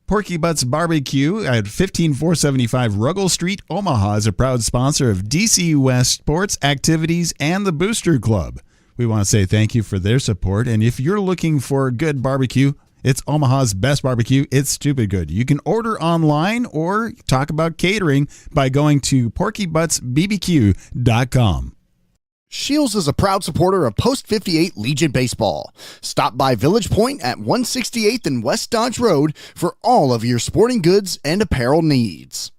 Speaker 2: Porky Butts Barbecue at 15475 Ruggles Street, Omaha is a proud sponsor of DC West sports, activities, and the Booster Club. We want to say thank you for their support, and if you're looking for good barbecue, it's Omaha's best barbecue. It's stupid good. You can order online or talk about catering by going to porkybuttsbbq.com.
Speaker 4: Shields is a proud supporter of Post 58 Legion Baseball. Stop by Village Point at 168th and West Dodge Road for all of your sporting goods and apparel needs.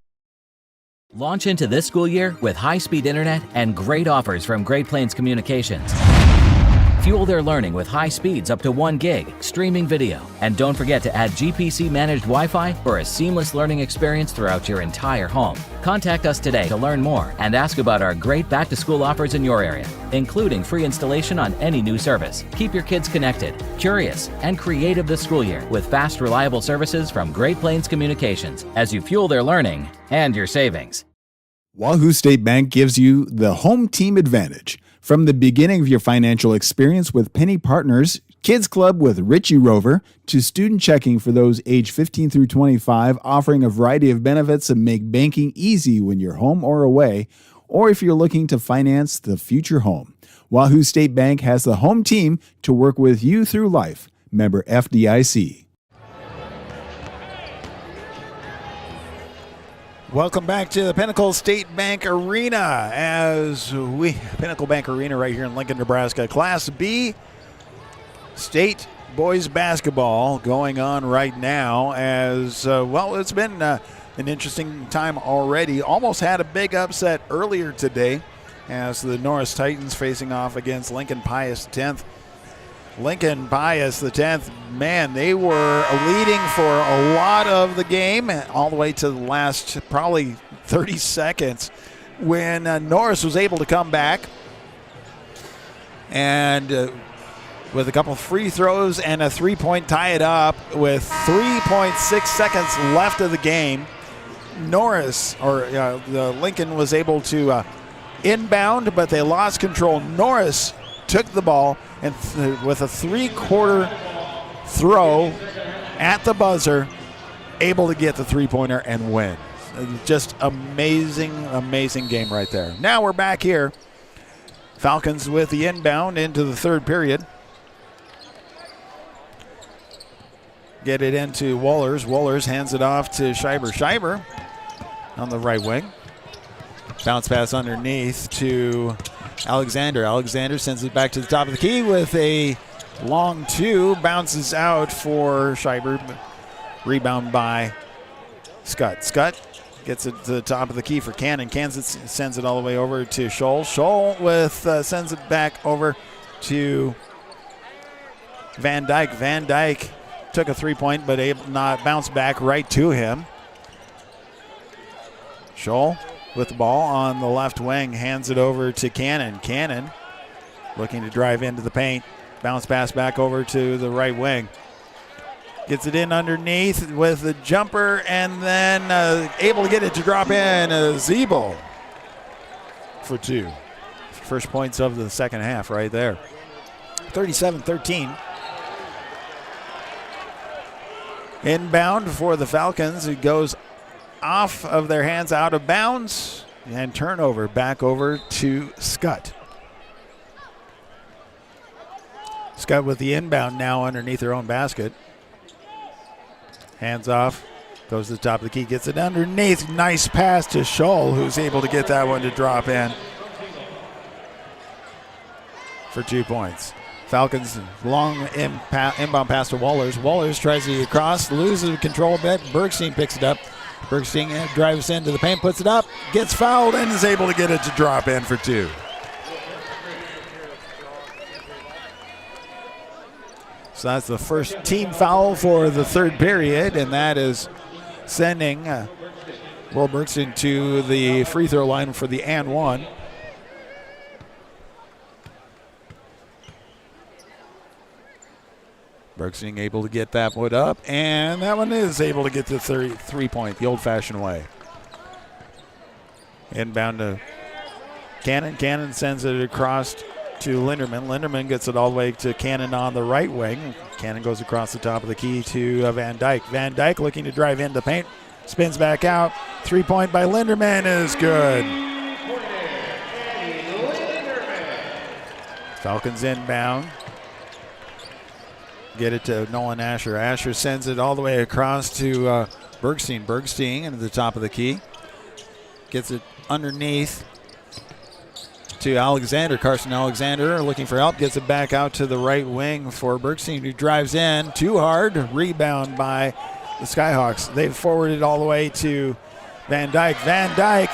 Speaker 5: Launch into this school year with high-speed internet and great offers from Great Plains Communications. Fuel their learning with high speeds up to 1 gig, streaming video, and don't forget to add GPC managed Wi-Fi for a seamless learning experience throughout your entire home. Contact us today to learn more and ask about our great back-to-school offers in your area, including free installation on any new service. Keep your kids connected, curious, and creative this school year with fast, reliable services from Great Plains Communications as you fuel their learning and your savings.
Speaker 2: Wahoo State Bank gives you the home team advantage. From the beginning of your financial experience with Penny Partners, Kids Club with Richie Rover, to student checking for those age 15 through 25, offering a variety of benefits that make banking easy when you're home or away, or if you're looking to finance the future home. Wahoo State Bank has the home team to work with you through life. Member FDIC.
Speaker 1: Welcome back to the Pinnacle State Bank Arena Pinnacle Bank Arena right here in Lincoln, Nebraska. Class B state boys basketball going on right now as, it's been an interesting time already. Almost had a big upset earlier today as the Norris Titans facing off against Lincoln Pius 10th. Lincoln Pius, the 10th, man, they were leading for a lot of the game, all the way to the last probably 30 seconds when Norris was able to come back. And with a couple free throws and a three-point tie it up with 3.6 seconds left of the game, Lincoln was able to inbound, but they lost control. Norris took the ball and with a three-quarter throw at the buzzer, able to get the three-pointer and win. Just amazing game right there. Now we're back here. Falcons with the inbound into the third period. Get it into Wohlers. Wohlers hands it off to Scheiber. Scheiber on the right wing. Bounce pass underneath to Alexander. Alexander sends it back to the top of the key with a long two. Bounces out for Scheiber. Rebound by Skutt. Skutt gets it to the top of the key for Cannon. Cannon sends it all the way over to Scholl. Scholl sends it back over to Van Dyke. Van Dyke took a three-point, but able not bounce back right to him. Scholl with the ball on the left wing, hands it over to Cannon. Cannon looking to drive into the paint. Bounce pass back over to the right wing. Gets it in underneath with the jumper and then able to get it to drop in. Zeeble for two. First points of the second half right there. 37-13. Inbound for the Falcons. It goes off of their hands, out of bounds, and turnover back over to Skutt. Skutt Skutt with the inbound now underneath their own basket. Hands off. Goes to the top of the key. Gets it underneath. Nice pass to Scholl, who's able to get that one to drop in for 2 points. Falcons long inbound pass to Wallers. Wallers tries to get across, loses control a bit. Bergstein picks it up. Bergstein drives into the paint, puts it up, gets fouled, and is able to get it to drop in for 2. So that's the first team foul for the third period, and that is sending Will Bergstein to the free throw line for the and one. Bergstein able to get that put up, and that one is able to get to 3-point the old-fashioned way. Inbound to Cannon. Cannon sends it across to Linderman. Linderman gets it all the way to Cannon on the right wing. Cannon goes across the top of the key to Van Dyke. Van Dyke looking to drive into paint. Spins back out. 3-point by Linderman is good. Falcons inbound. Get it to Nolan Asher. Asher sends it all the way across to Bergstein. Bergstein into the top of the key. Gets it underneath to Alexander. Carson Alexander looking for help. Gets it back out to the right wing for Bergstein, who drives in. Too hard. Rebound by the Skyhawks. They've forwarded all the way to Van Dyke. Van Dyke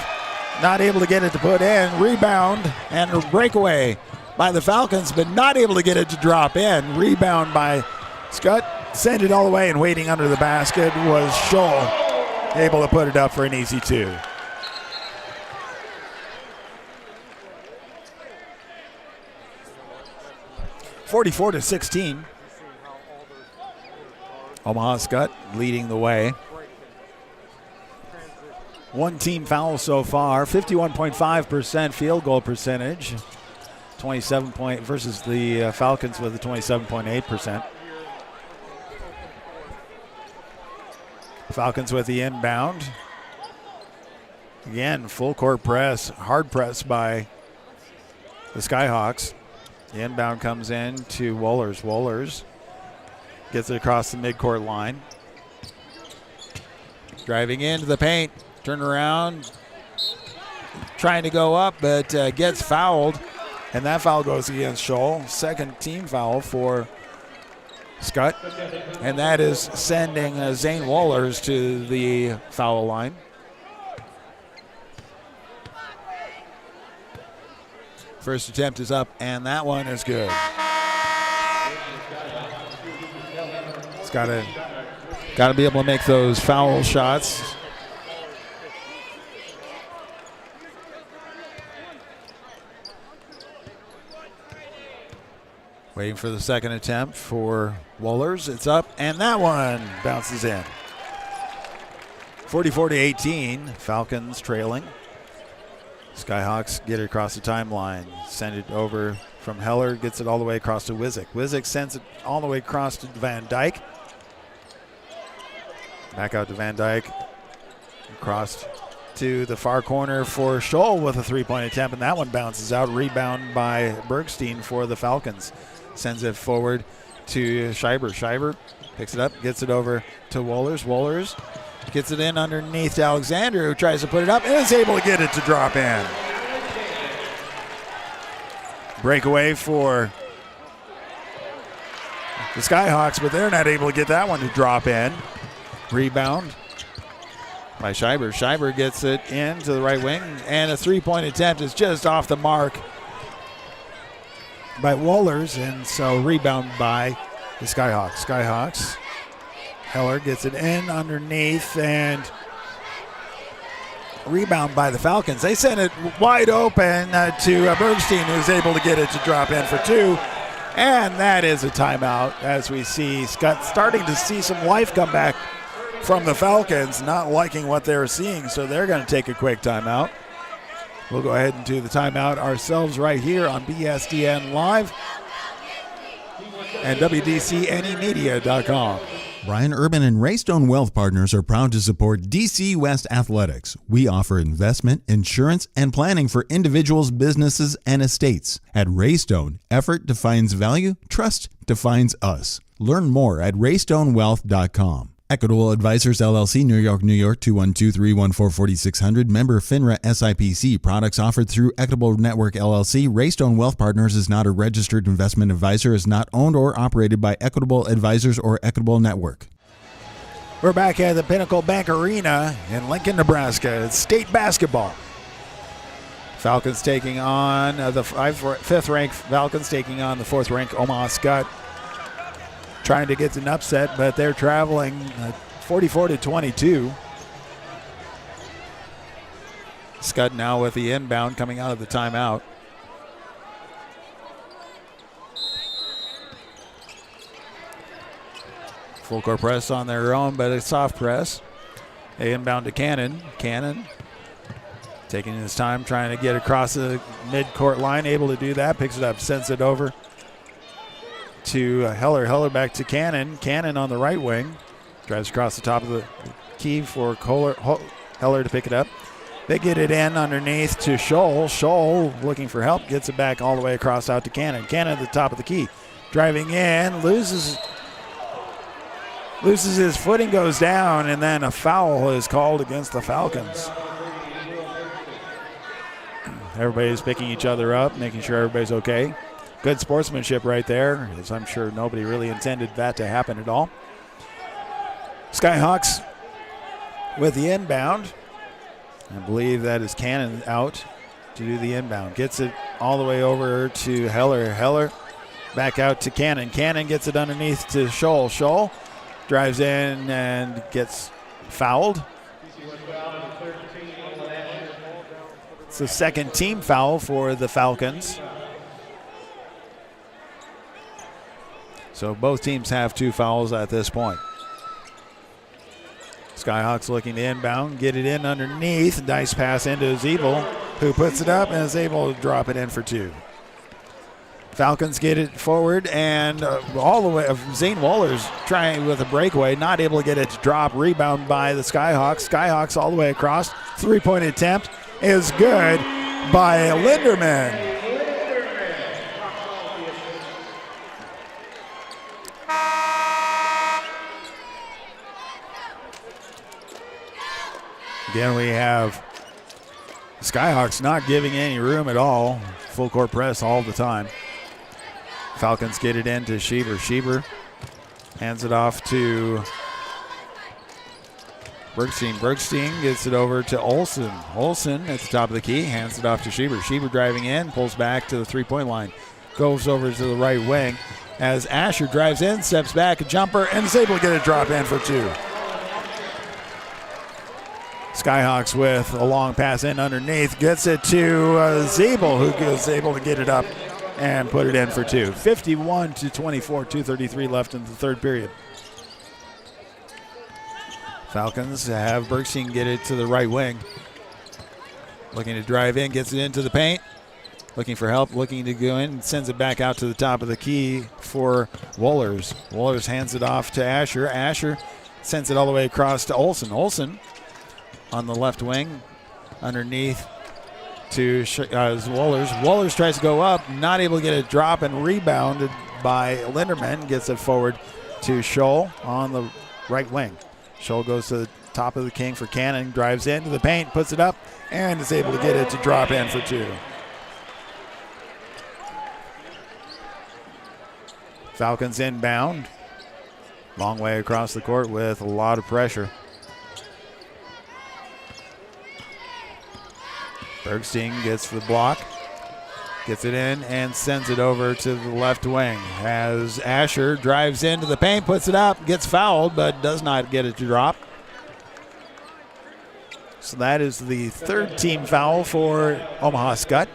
Speaker 1: not able to get it to put in. Rebound and a breakaway by the Falcons, but not able to get it to drop in. Rebound by Skutt. Send it all the way, and waiting under the basket was Scholl. Able to put it up for an easy 2. (44-16). Omaha Skutt leading the way. One team foul so far. 51.5% field goal percentage. 27 point versus the Falcons with a 27.8%. Falcons with the inbound. Again, full court press, hard press by the Skyhawks. The inbound comes in to Wohlers. Wohlers gets it across the midcourt line. Driving into the paint, turn around, trying to go up, but gets fouled. And that foul goes against Scholl. Second team foul for Skutt. And that is sending Zane Wohlers to the foul line. First attempt is up, and that one is good. It's got to be able to make those foul shots. Waiting for the second attempt for Wohlers. It's up, and that one bounces in. 44-18, Falcons trailing. Skyhawks get it across the timeline. Send it over from Heller, gets it all the way across to Wizik. Wizik sends it all the way across to Van Dyke. Back out to Van Dyke. Across to the far corner for Scholl with a 3-point attempt, and that one bounces out. Rebound by Bergstein for the Falcons. Sends it forward to Schreiber. Schreiber picks it up, gets it over to Wohlers. Wohlers gets it in underneath to Alexander, who tries to put it up and is able to get it to drop in. Breakaway for the Skyhawks, but they're not able to get that one to drop in. Rebound by Schreiber. Schreiber gets it into the right wing, and a 3-point attempt is just off the mark by Wohlers, and so rebound by the Skyhawks. Skyhawks. Heller gets it in underneath, and rebound by the Falcons. They send it wide open to Bergstein, who's able to get it to drop in for 2. And that is a timeout as we see Skutt starting to see some life come back from the Falcons, not liking what they're seeing, so they're going to take a quick timeout. We'll go ahead and do the timeout ourselves right here on BSDN Live and WDCNEmedia.com.
Speaker 2: Brian Urban and Raystone Wealth Partners are proud to support DC West Athletics. We offer investment, insurance, and planning for individuals, businesses, and estates. At Raystone, effort defines value, trust defines us. Learn more at raystonewealth.com. Equitable Advisors LLC, New York, New York, 212-314-4600. Member FINRA SIPC. Products offered through Equitable Network LLC. Raystone Wealth Partners is not a registered investment advisor, is not owned or operated by Equitable Advisors or Equitable Network.
Speaker 1: We're back at the Pinnacle Bank Arena in Lincoln, Nebraska. It's state basketball. Falcons taking on the fifth-ranked Falcons taking on the fourth-ranked Omaha Skutt. Trying to get an upset, but they're traveling 44-22. Skutt now with the inbound coming out of the timeout. Full court press on their own, but a soft press. They inbound to Cannon. Cannon taking his time, trying to get across the mid-court line, able to do that, picks it up, sends it over to Heller. Heller back to Cannon. Cannon on the right wing. Drives across the top of the key for Heller to pick it up. They get it in underneath to Scholl. Scholl looking for help. Gets it back all the way across out to Cannon. Cannon at the top of the key. Driving in. Loses his footing, goes down, and then a foul is called against the Falcons. Everybody's picking each other up, making sure everybody's okay. Good sportsmanship right there, as I'm sure nobody really intended that to happen at all. Skyhawks with the inbound. I believe that is Cannon out to do the inbound. Gets it all the way over to Heller. Heller back out to Cannon. Cannon gets it underneath to Scholl. Scholl drives in and gets fouled. It's the second team foul for the Falcons. So both teams have 2 fouls at this point. Skyhawks looking to inbound, get it in underneath. Nice pass into Zeeble, who puts it up and is able to drop it in for 2. Falcons get it forward and all the way. Zane Waller's trying with a breakaway, not able to get it to drop. Rebound by the Skyhawks. Skyhawks all the way across. 3-point attempt is good by Linderman. Again, we have Skyhawks not giving any room at all. Full court press all the time. Falcons get it into Schieber. Schieber hands it off to Bergstein. Bergstein gets it over to Olsen. Olsen at the top of the key, hands it off to Schieber. Schieber driving in, pulls back to the 3-point line. Goes over to the right wing as Asher drives in, steps back, a jumper, and is able to get a drop in for 2. Skyhawks with a long pass in underneath. Gets it to Zeeble, who is able to get it up and put it in for 2. 51-24, 2:33 left in the third period. Falcons have Bergstein get it to the right wing. Looking to drive in, gets it into the paint. Looking for help, looking to go in, sends it back out to the top of the key for Wohlers. Wohlers hands it off to Asher. Asher sends it all the way across to Olsen. Olsen on the left wing, underneath to Wohlers. Wohlers tries to go up, not able to get a drop, and rebounded by Linderman. Gets it forward to Scholl on the right wing. Scholl goes to the top of the king for Cannon, drives into the paint, puts it up, and is able to get it to drop in for 2. Falcons inbound. Long way across the court with a lot of pressure. Bergstein gets the block, gets it in, and sends it over to the left wing. As Asher drives into the paint, puts it up, gets fouled, but does not get it to drop. So that is the third team foul for Omaha Skutt.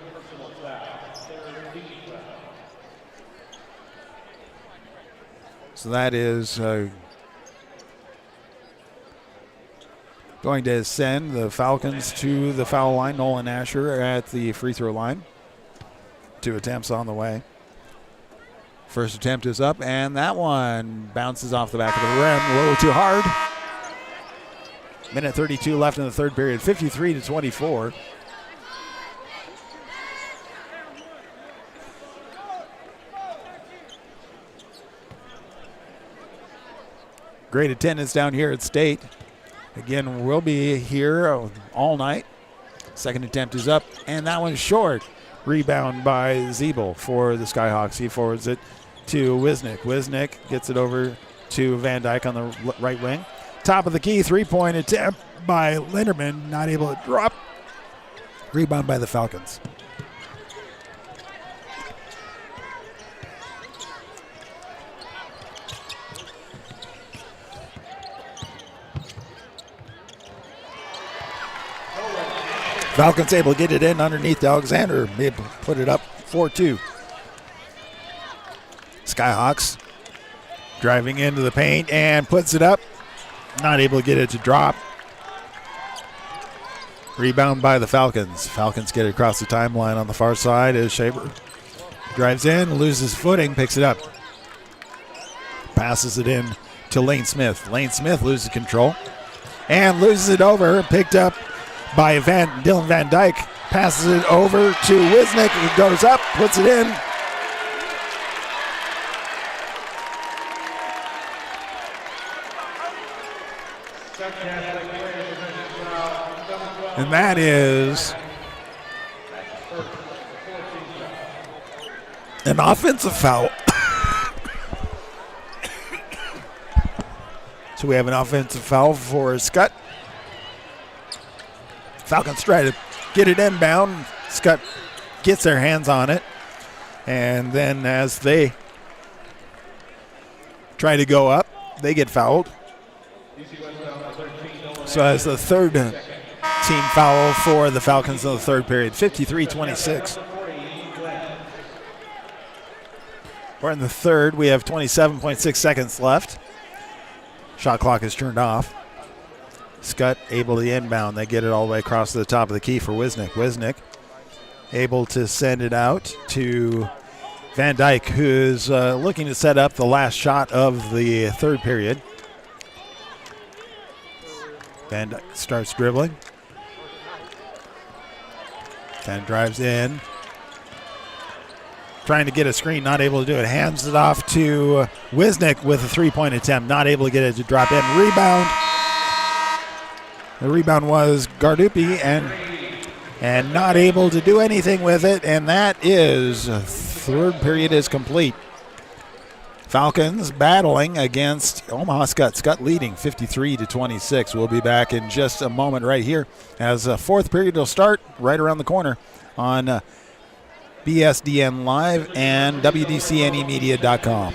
Speaker 1: So that is going to send the Falcons to the foul line. Nolan Asher at the free throw line. 2 attempts on the way First attempt is up, and that one bounces off the back of the rim a little too hard. Minute 32 left in the third period, 53-24. Great attendance down here at State. Again, we'll be here all night. Second attempt is up, and that one's short. Rebound by Zeeble for the Skyhawks. He forwards it to Wisnick. Wisnick gets it over to Van Dyke on the right wing. Top of the key, three-point attempt by Linderman. Not able to drop. Rebound by the Falcons. Falcons able to get it in underneath Alexander. Able to put it up 4-2. Skyhawks driving into the paint and puts it up. Not able to get it to drop. Rebound by the Falcons. Falcons get it across the timeline on the far side as Shaver drives in, loses footing, picks it up. Passes it in to Lane Smith. Lane Smith loses control and loses it over. Picked up by Dylan Van Dyke. Passes it over to Wisnick. He goes up, puts it in. And that is an offensive foul. So we have an offensive foul for Skutt. Falcons try to get it inbound. Skutt gets their hands on it. And then as they try to go up, they get fouled. So as the third team foul for the Falcons in the third period, 53-26. We're in the third. We have 27.6 seconds left. Shot clock is turned off. Skutt able to inbound. They get it all the way across to the top of the key for Wisnick. Wisnick able to send it out to Van Dyke, who's looking to set up the last shot of the third period. Van Dyke starts dribbling. Kind of drives in. Trying to get a screen, not able to do it. Hands it off to Wisnick with a three-point attempt. Not able to get it to drop in. Rebound. The rebound was Gardupi and not able to do anything with it. And that is, third period is complete. Falcons battling against Omaha Skutt. Skutt leading 53-26. We'll be back in just a moment right here as the fourth period will start right around the corner on BSDN Live and WDCNEmedia.com.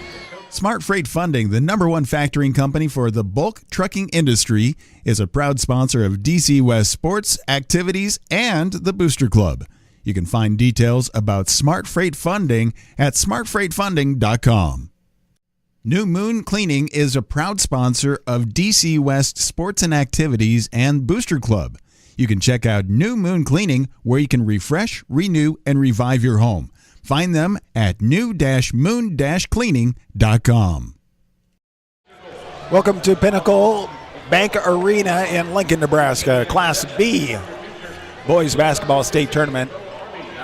Speaker 2: Smart Freight Funding, the #1 factoring company for the bulk trucking industry, is a proud sponsor of DC West sports, activities, and the Booster Club. You can find details about Smart Freight Funding at smartfreightfunding.com. New Moon Cleaning is a proud sponsor of DC West sports and activities and Booster Club. You can check out New Moon Cleaning, where you can refresh, renew, and revive your home. Find them at new-moon-cleaning.com.
Speaker 1: Welcome to Pinnacle Bank Arena in Lincoln, Nebraska. Class B boys basketball state tournament.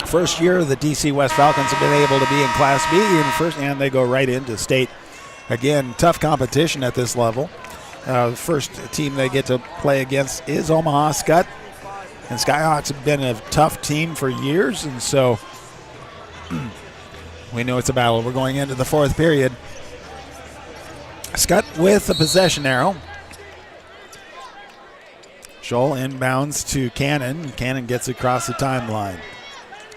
Speaker 1: First year the DC West Falcons have been able to be in Class B, and they go right into state. Again, tough competition at this level. The first team they get to play against is Omaha Skutt. And Skyhawks have been a tough team for years, and so we know it's a battle. We're going into the fourth period. Skutt with the possession arrow. Scholl inbounds to Cannon. Cannon gets across the timeline.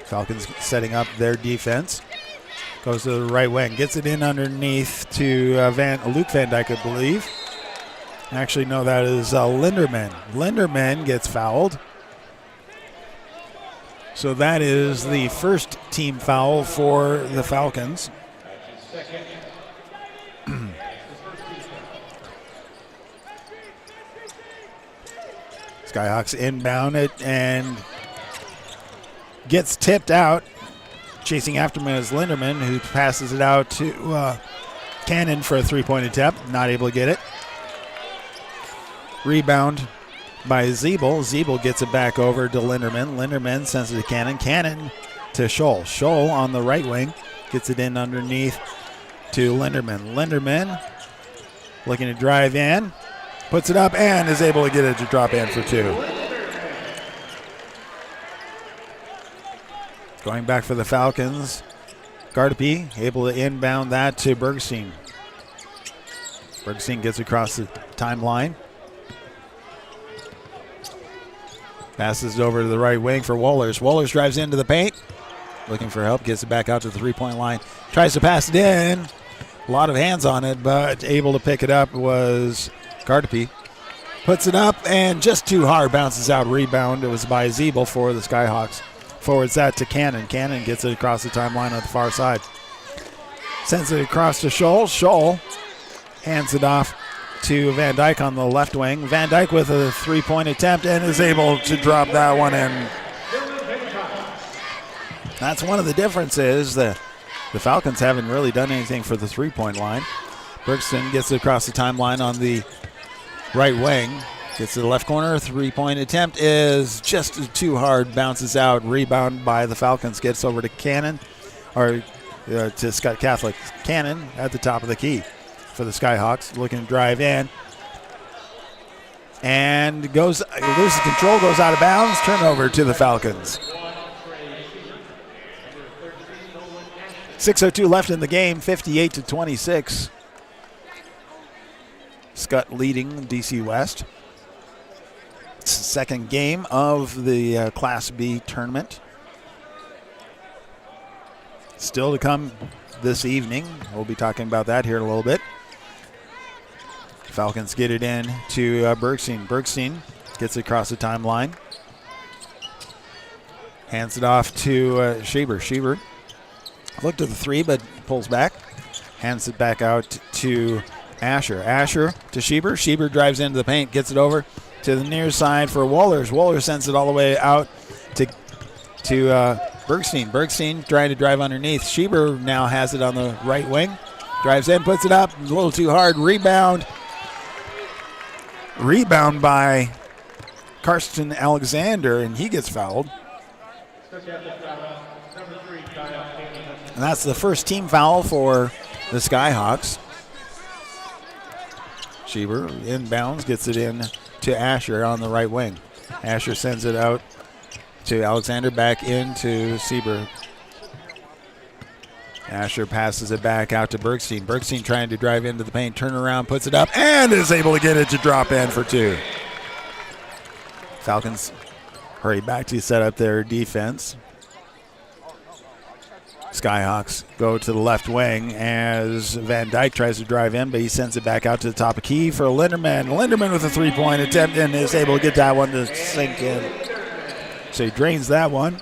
Speaker 1: Falcons setting up their defense. Goes to the right wing. Gets it in underneath to Luke Van Dyke, I believe. Actually, no, that is Linderman. Linderman gets fouled. So that is the first team foul for the Falcons. Skyhawks inbound it and gets tipped out. Chasing after him is Linderman, who passes it out to Cannon for a three-point attempt. Not able to get it. Rebound by Zeeble. Zeeble gets it back over to Linderman. Linderman sends it to Cannon. Cannon to Scholl. Scholl on the right wing gets it in underneath to Linderman. Linderman looking to drive in. Puts it up and is able to get it to drop in for two. Going back for the Falcons. Gardapi able to inbound that to Bergstein. Bergstein gets across the timeline. Passes it over to the right wing for Wohlers. Wohlers drives into the paint. Looking for help. Gets it back out to the three-point line. Tries to pass it in. A lot of hands on it, but able to pick it up was Gardapi. Puts it up and just too hard. Bounces out. Rebound. It was by Zeeble for the Skyhawks. Forwards that to Cannon. Cannon gets it across the timeline on the far side. Sends it across to Scholl. Scholl hands it off to Van Dyke on the left wing. Van Dyke with a three-point attempt and is able to drop that one in. That's one of the differences. The Falcons haven't really done anything for the three-point line. Bergsten gets it across the timeline on the right wing. Gets to the left corner. Three-point attempt is just too hard. Bounces out. Rebound by the Falcons. Gets over to Cannon, or to Skutt Catholic. Cannon at the top of the key for the Skyhawks. Looking to drive in. And loses control. Goes out of bounds. Turnover to the Falcons. 6:02 left in the game. 58-26. Skutt leading DC West. Second game of the Class B tournament. Still to come this evening. We'll be talking about that here in a little bit. Falcons get it in to Bergstein. Bergstein gets it across the timeline. Hands it off to Schieber. Schieber looked at the three but pulls back. Hands it back out to Asher. Asher to Schieber. Schieber drives into the paint, gets it over to the near side for Wohlers. Wohlers sends it all the way out to Bergstein. Bergstein trying to drive underneath. Schieber now has it on the right wing. Drives in, puts it up, a little too hard. Rebound by Karsten Alexander, and he gets fouled. And that's the first team foul for the Skyhawks. Schieber inbounds, gets it in to Asher on the right wing. Asher sends it out to Alexander, back into Sieber. Asher passes it back out to Bergstein. Bergstein trying to drive into the paint, turn around, puts it up, and is able to get it to drop in for two. Falcons hurry back to set up their defense. Skyhawks go to the left wing as Van Dyke tries to drive in, but he sends it back out to the top of key for Linderman. Linderman with a three-point attempt and is able to get that one to sink in. So he drains that one.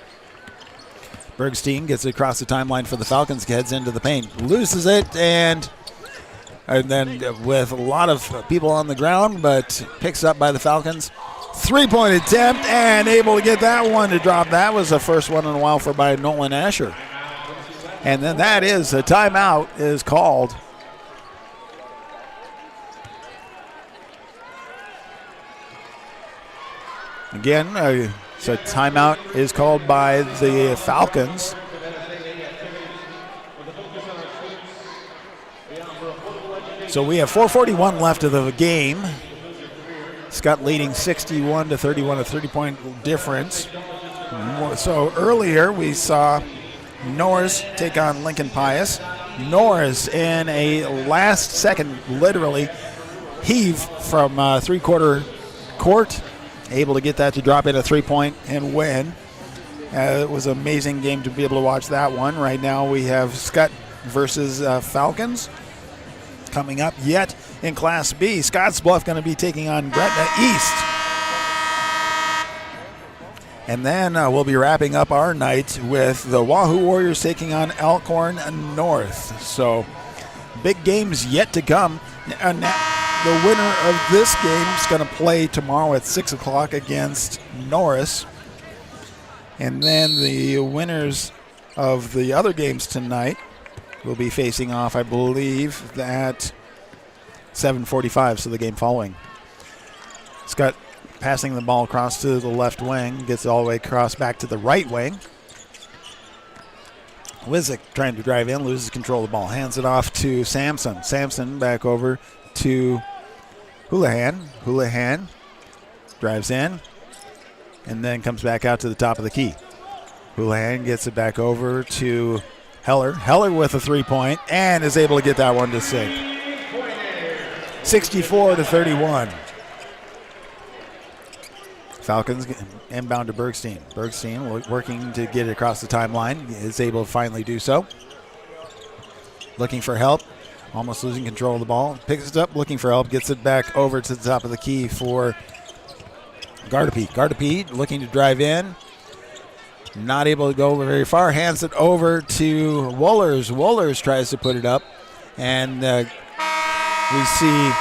Speaker 1: Bergstein gets it across the timeline for the Falcons, heads into the paint, loses it, and then with a lot of people on the ground, but picks up by the Falcons. Three-point attempt and able to get that one to drop. That was the first one in a while by Nolan Asher. And then that is a timeout is called. Again, so timeout is called by the Falcons. So we have 4:41 left of the game. Skutt leading 61-31, a 30-point difference. So earlier we saw Norris take on Lincoln Pius. Norris in a last second, literally, heave from three-quarter court, able to get that to drop in a three-point and win. It was an amazing game to be able to watch that one. Right now we have Skutt versus Falcons coming up yet in Class B. Scottsbluff going to be taking on Gretna East. And then we'll be wrapping up our night with the Wahoo Warriors taking on Elkhorn North. So big games yet to come. And the winner of this game is going to play tomorrow at 6 o'clock against Norris. And then the winners of the other games tonight will be facing off, I believe, at 7:45, so the game following. Skutt passing the ball across to the left wing, gets it all the way across back to the right wing. Wizik trying to drive in, loses control of the ball, hands it off to Sampson. Sampson back over to Houlihan. Houlihan drives in and then comes back out to the top of the key. Houlihan gets it back over to Heller. Heller with a three-point and is able to get that one to sink. 64-31. Falcons inbound to Bergstein. Bergstein working to get it across the timeline. Is able to finally do so. Looking for help. Almost losing control of the ball. Picks it up, looking for help. Gets it back over to the top of the key for Gardapi. Gardapi looking to drive in. Not able to go very far. Hands it over to Wohlers. Wohlers tries to put it up. And we see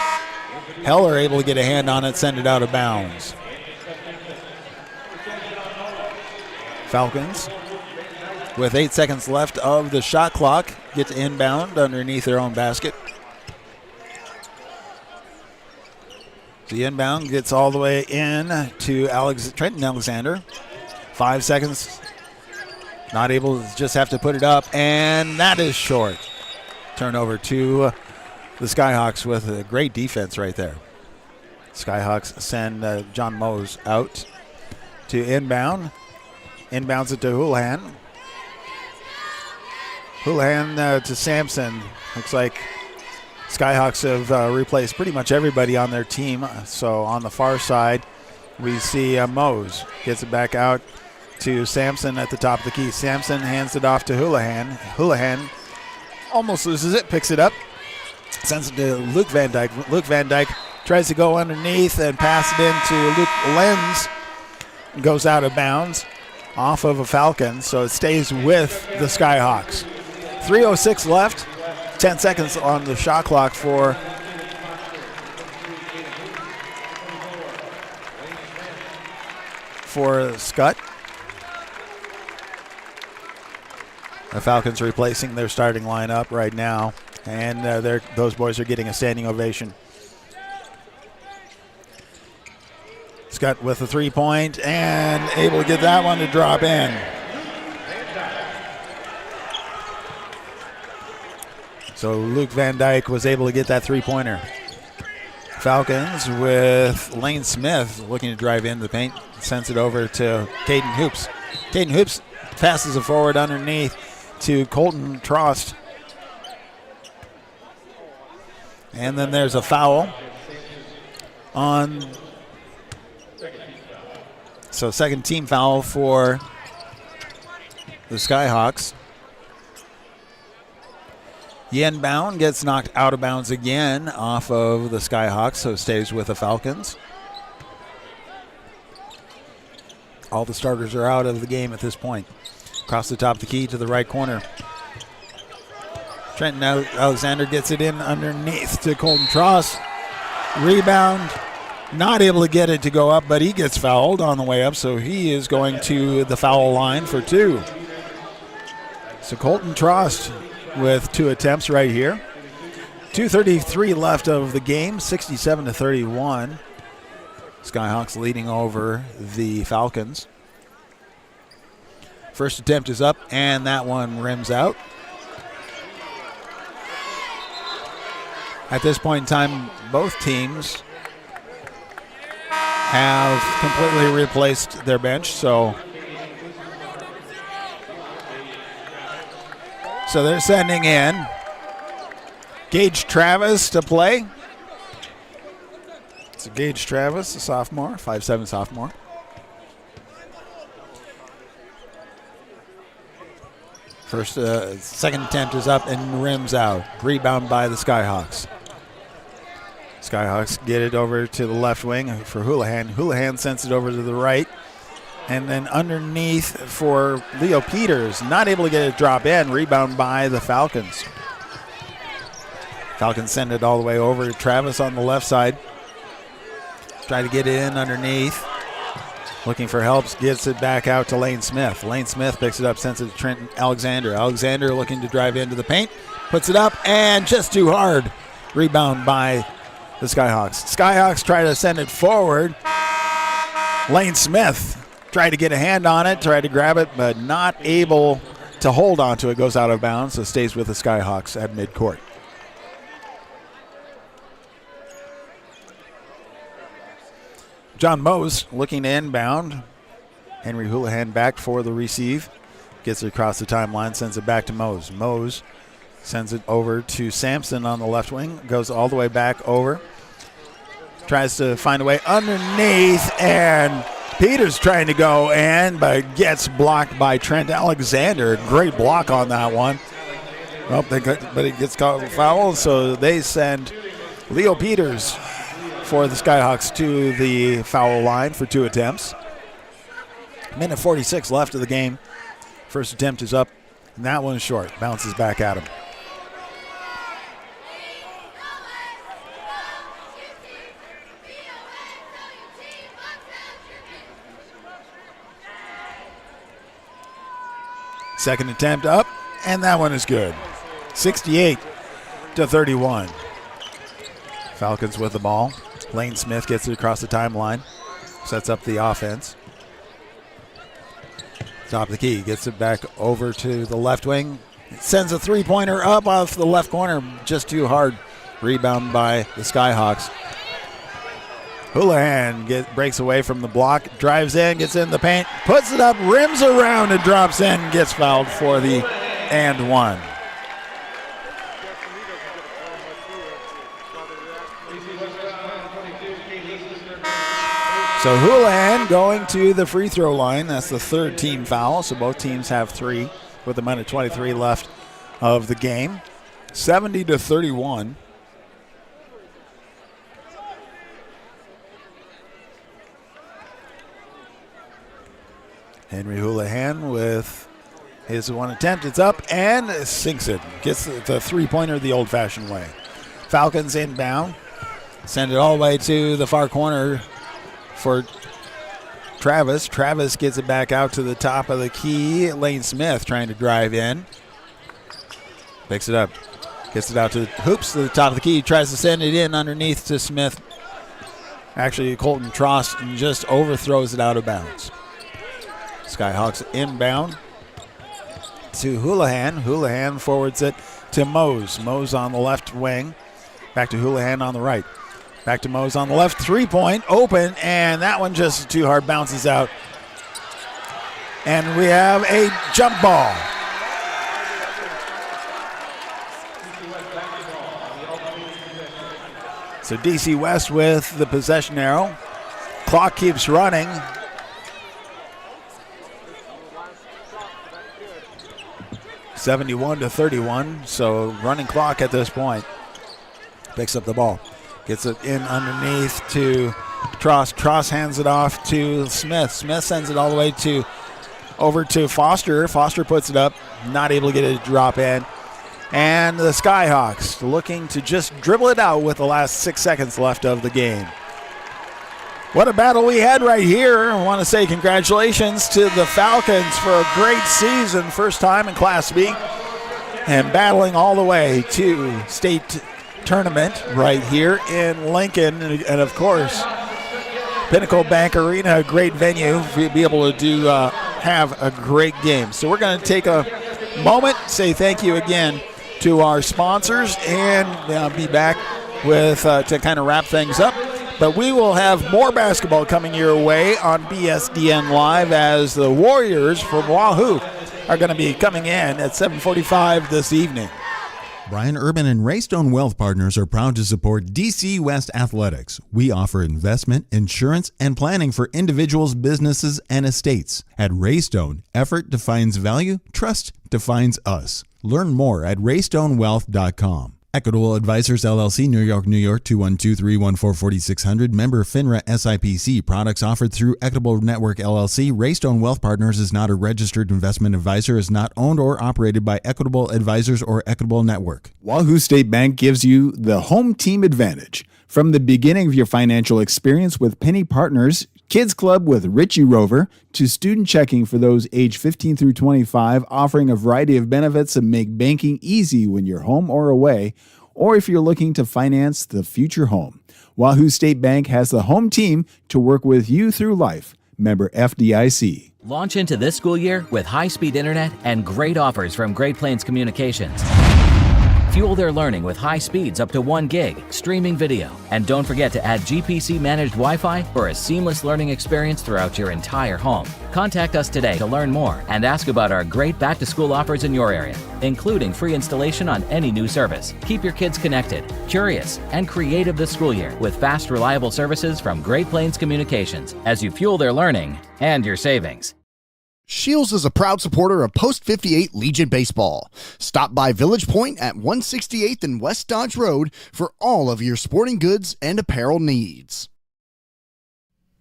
Speaker 1: Heller able to get a hand on it, send it out of bounds. Falcons, with 8 seconds left of the shot clock, get to inbound underneath their own basket. The inbound gets all the way in to Trenton Alexander. 5 seconds. Not able to, just have to put it up, and that is short. Turnover to the Skyhawks with a great defense right there. Skyhawks send John Mose out to inbound. Inbounds it to Houlihan. Houlihan to Sampson. Looks like Skyhawks have replaced pretty much everybody on their team. So on the far side, we see Mose. Gets it back out to Sampson at the top of the key. Sampson hands it off to Houlihan. Houlihan almost loses it, picks it up, sends it to Luke Van Dyke. Luke Van Dyke tries to go underneath and pass it into Luke Lenz. Goes out of bounds. Off of a Falcon, so it stays with the Skyhawks. 3:06 left, 10 seconds on the shot clock for Skutt. The Falcons replacing their starting lineup right now, and those boys are getting a standing ovation. Skutt with a three-point and able to get that one to drop in. So Luke Van Dyke was able to get that three-pointer. Falcons with Lane Smith looking to drive into the paint. Sends it over to Caden Hoops. Caden Hoops passes it forward underneath to Colton Trost. And then there's a foul on... So second team foul for the Skyhawks. Inbound gets knocked out of bounds again off of the Skyhawks, so stays with the Falcons. All the starters are out of the game at this point. Across the top of the key to the right corner. Trenton Alexander gets it in underneath to Colton Trost. Rebound. Not able to get it to go up, but he gets fouled on the way up, so he is going to the foul line for two. So Colton Trost with 2 attempts right here. 2:33 left of the game, 67-31. Skyhawks leading over the Falcons. First attempt is up, and that one rims out. At this point in time, both teams have completely replaced their bench, so they're sending in Gage Travis to play. It's Gage Travis, a sophomore, 5'7" sophomore. Second attempt is up and rims out. Rebound by the Skyhawks. Skyhawks get it over to the left wing for Houlihan. Houlihan sends it over to the right. And then underneath for Leo Peters. Not able to get it drop in. Rebound by the Falcons. Falcons send it all the way over to Travis on the left side. Try to get it in underneath. Looking for help, gets it back out to Lane Smith. Lane Smith picks it up, sends it to Trent Alexander. Alexander looking to drive into the paint, puts it up, and just too hard. Rebound by the Skyhawks. Skyhawks try to send it forward. Lane Smith tried to get a hand on it, tried to grab it, but not able to hold on to it. Goes out of bounds, so stays with the Skyhawks at midcourt. John Mose looking to inbound. Henry Houlihan back for the receive. Gets it across the timeline, sends it back to Mose. Mose sends it over to Sampson on the left wing. Goes all the way back over. Tries to find a way underneath, and Peters trying to go in, but gets blocked by Trent Alexander. Great block on that one. But it gets called a foul, so they send Leo Peters for the Skyhawks to the foul line for 2 attempts. Minute 46 left of the game. First attempt is up, and that one is short. Bounces back at him. Second attempt up, and that one is good. 68-31. Falcons with the ball. Lane Smith gets it across the timeline. Sets up the offense. Top of the key. Gets it back over to the left wing. Sends a three-pointer up off the left corner. Just too hard. Rebound by the Skyhawks. Houlihan breaks away from the block. Drives in. Gets in the paint. Puts it up. Rims around and drops in. Gets fouled for the and one. So Houlihan going to the free throw line. That's the third team foul. So both teams have 3 with a minute 23 left of the game. 70-31. Henry Houlihan with his one attempt. It's up and sinks it. Gets the three-pointer the old-fashioned way. Falcons inbound. Send it all the way to the far corner for Travis. Travis gets it back out to the top of the key. Lane Smith trying to drive in. Picks it up. Gets it out to the hoops to the top of the key. Tries to send it in underneath to Smith. Actually, Colton Trost just overthrows it out of bounds. Skyhawks inbound to Houlihan. Houlihan forwards it to Mose. Mose on the left wing. Back to Houlihan on the right. Back to Mose on the left. Three-point open, and that one just too hard. Bounces out. And we have a jump ball. So DC West with the possession arrow. Clock keeps running. (71-31). So running clock at this point. Picks up the ball. Gets it in underneath to Trost. Trost hands it off to Smith. Smith sends it all the way over to Foster. Foster puts it up. Not able to get it to drop in. And the Skyhawks looking to just dribble it out with the last 6 seconds left of the game. What a battle we had right here. I want to say congratulations to the Falcons for a great season. First time in Class B. And battling all the way to state tournament right here in Lincoln. And of course, Pinnacle Bank Arena, a great venue. We'll be able to have a great game. So we're going to take a moment, say thank you again to our sponsors, and be back with to kind of wrap things up. But we will have more basketball coming your way on BSDN Live as the Warriors from Wahoo are going to be coming in at 7:45 this evening.
Speaker 2: Brian Urban and Raystone Wealth Partners are proud to support DC West Athletics. We offer investment, insurance, and planning for individuals, businesses, and estates. At Raystone, effort defines value, trust defines us. Learn more at raystonewealth.com. Equitable Advisors LLC, New York, New York, 212-314-4600. Member FINRA SIPC. Products offered through Equitable Network LLC. Raystone Wealth Partners is not a registered investment advisor, is not owned or operated by Equitable Advisors or Equitable Network.
Speaker 6: Wahoo State Bank gives you the home team advantage. From the beginning of your financial experience with Penny Partners Kids Club with Richie Rover, to student checking for those age 15 through 25, offering a variety of benefits that make banking easy when you're home or away, or if you're looking to finance the future home. Wahoo State Bank has the home team to work with you through life. Member FDIC.
Speaker 5: Launch into this school year with high-speed internet and great offers from Great Plains Communications. Fuel their learning with high speeds up to 1 gig, streaming video, and don't forget to add GPC-managed Wi-Fi for a seamless learning experience throughout your entire home. Contact us today to learn more and ask about our great back-to-school offers in your area, including free installation on any new service. Keep your kids connected, curious, and creative this school year with fast, reliable services from Great Plains Communications as you fuel their learning and your savings.
Speaker 4: Shields is a proud supporter of Post 58 Legion Baseball. Stop by Village Point at 168th and West Dodge Road for all of your sporting goods and apparel needs.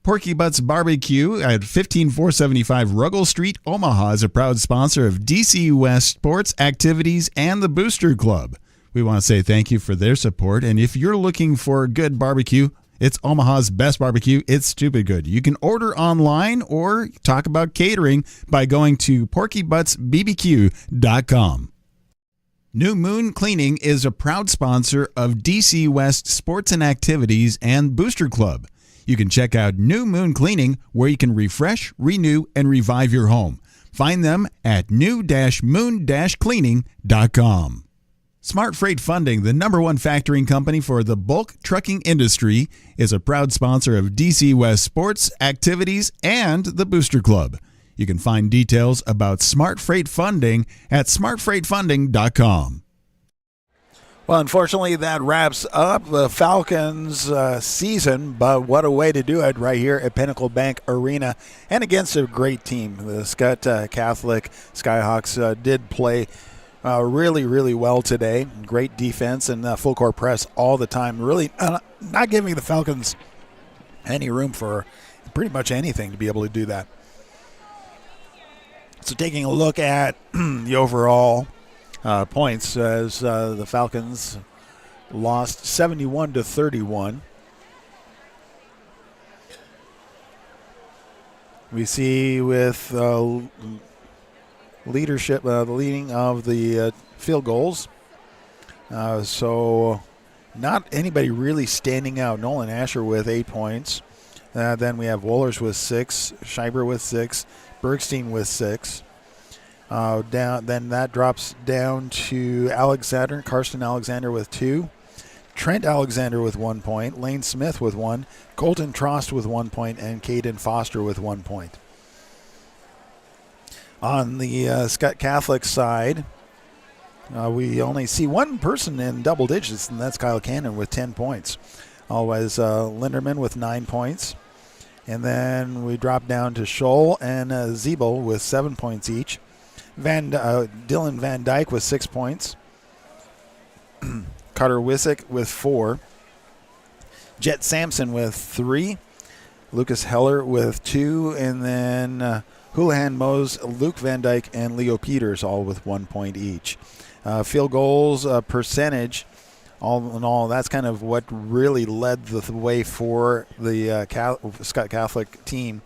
Speaker 2: Porky Butts Barbecue at 15475 Ruggles Street, Omaha is a proud sponsor of DC West Sports, Activities, and the Booster Club. We want to say thank you for their support, and if you're looking for good barbecue, it's Omaha's best barbecue. It's stupid good. You can order online or talk about catering by going to porkybuttsbbq.com. New Moon Cleaning is a proud sponsor of DC West Sports and Activities and Booster Club. You can check out New Moon Cleaning, where you can refresh, renew, and revive your home. Find them at new-moon-cleaning.com. Smart Freight Funding, the #1 factoring company for the bulk trucking industry, is a proud sponsor of DC West Sports, Activities, and the Booster Club. You can find details about Smart Freight Funding at smartfreightfunding.com.
Speaker 1: Well, unfortunately, that wraps up the Falcons' season, but what a way to do it right here at Pinnacle Bank Arena and against a great team. The Skutt Catholic Skyhawks did play really, really well today. Great defense and full court press all the time. Really not giving the Falcons any room for pretty much anything to be able to do that. So taking a look at the overall points as the Falcons lost 71-31. We see with leadership, the leading of the field goals. So not anybody really standing out. Nolan Asher with 8 points. Then we have Wohlers with 6, Schreiber with 6, Bergstein with 6. Then that drops down to Alexander, Karsten Alexander with 2, Trent Alexander with 1 point, Lane Smith with 1, Colton Trost with 1 point, and Caden Foster with 1 point. On the Skutt Catholic side, we only see one person in double digits, and that's Kyle Cannon with 10 points. Always Linderman with 9 points. And then we drop down to Scholl and Ziebel with 7 points each. Dylan Van Dyke with 6 points. Carter Wissick with 4. Jet Sampson with 3. Lucas Heller with 2. And then Houlihan Mose, Luke Van Dyke, and Leo Peters all with 1 point each. Field goals percentage, all in all, that's kind of what really led the way for the Skutt Catholic team.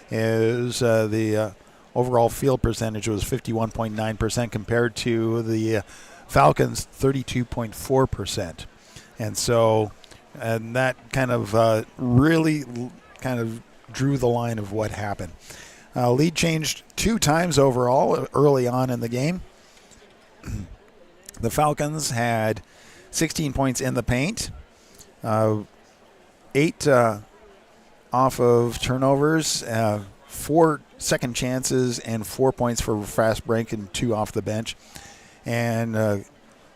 Speaker 1: Is the overall field percentage was 51.9% compared to the Falcons' 32.4%. And that kind of really kind of drew the line of what happened. Lead changed 2 times overall early on in the game. The Falcons had 16 points in the paint, 8 off of turnovers, 4 second chances, and 4 points for fast break and 2 off the bench. And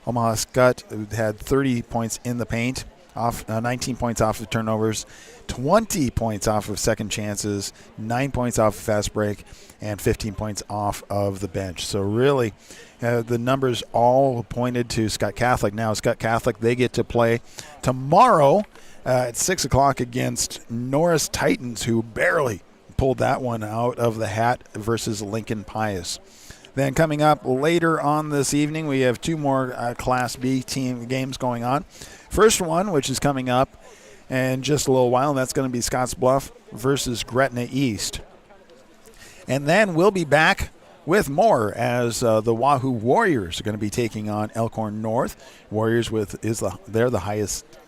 Speaker 1: Omaha Skutt had 30 points in the paint, 19 points off of turnovers, 20 points off of second chances, 9 points off of fast break, and 15 points off of the bench. So really, the numbers all pointed to Skutt Catholic. Now Skutt Catholic, they get to play tomorrow at 6 o'clock against Norris Titans, who barely pulled that one out of the hat versus Lincoln Pius. Then coming up later on this evening, we have 2 more Class B team games going on. First one, which is coming up, in just a little while, and that's going to be Scottsbluff versus Gretna East. And then we'll be back with more as the Wahoo Warriors are going to be taking on Elkhorn North. Warriors they're the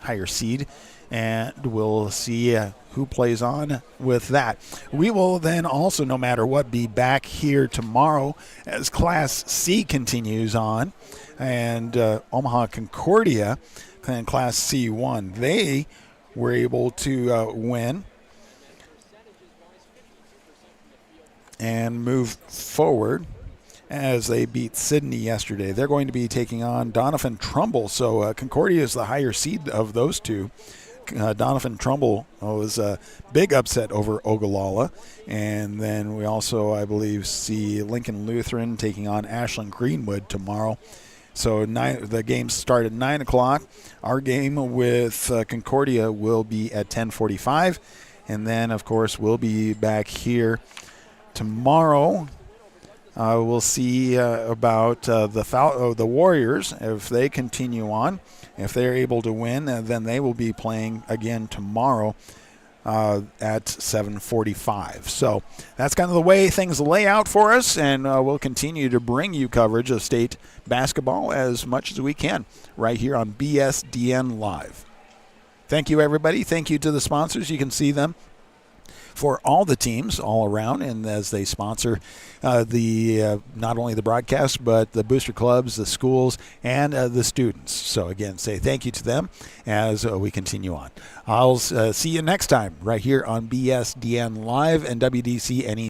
Speaker 1: higher seed, and we'll see who plays on with that. We will then also, no matter what, be back here tomorrow as Class C continues on, and Omaha Concordia in Class C1. They were able to win and move forward as they beat Sydney yesterday. They're going to be taking on Donovan Trumbull. So Concordia is the higher seed of those two. Donovan Trumbull was a big upset over Ogallala. And then we also, I believe, see Lincoln Lutheran taking on Ashland Greenwood tomorrow. So the games start at 9 o'clock. Our game with Concordia will be at 10:45. And then, of course, we'll be back here tomorrow. We'll see about the Warriors, if they continue on. If they're able to win, then they will be playing again tomorrow at 7:45. So that's kind of the way things lay out for us, and we'll continue to bring you coverage of state basketball as much as we can right here on BSDN Live. Thank you, everybody. Thank you to the sponsors. You can see them for all the teams all around, and as they sponsor not only the broadcast, but the booster clubs, the schools, and the students. So again, say thank you to them as we continue on. I'll see you next time right here on BSDN Live and WDC NE.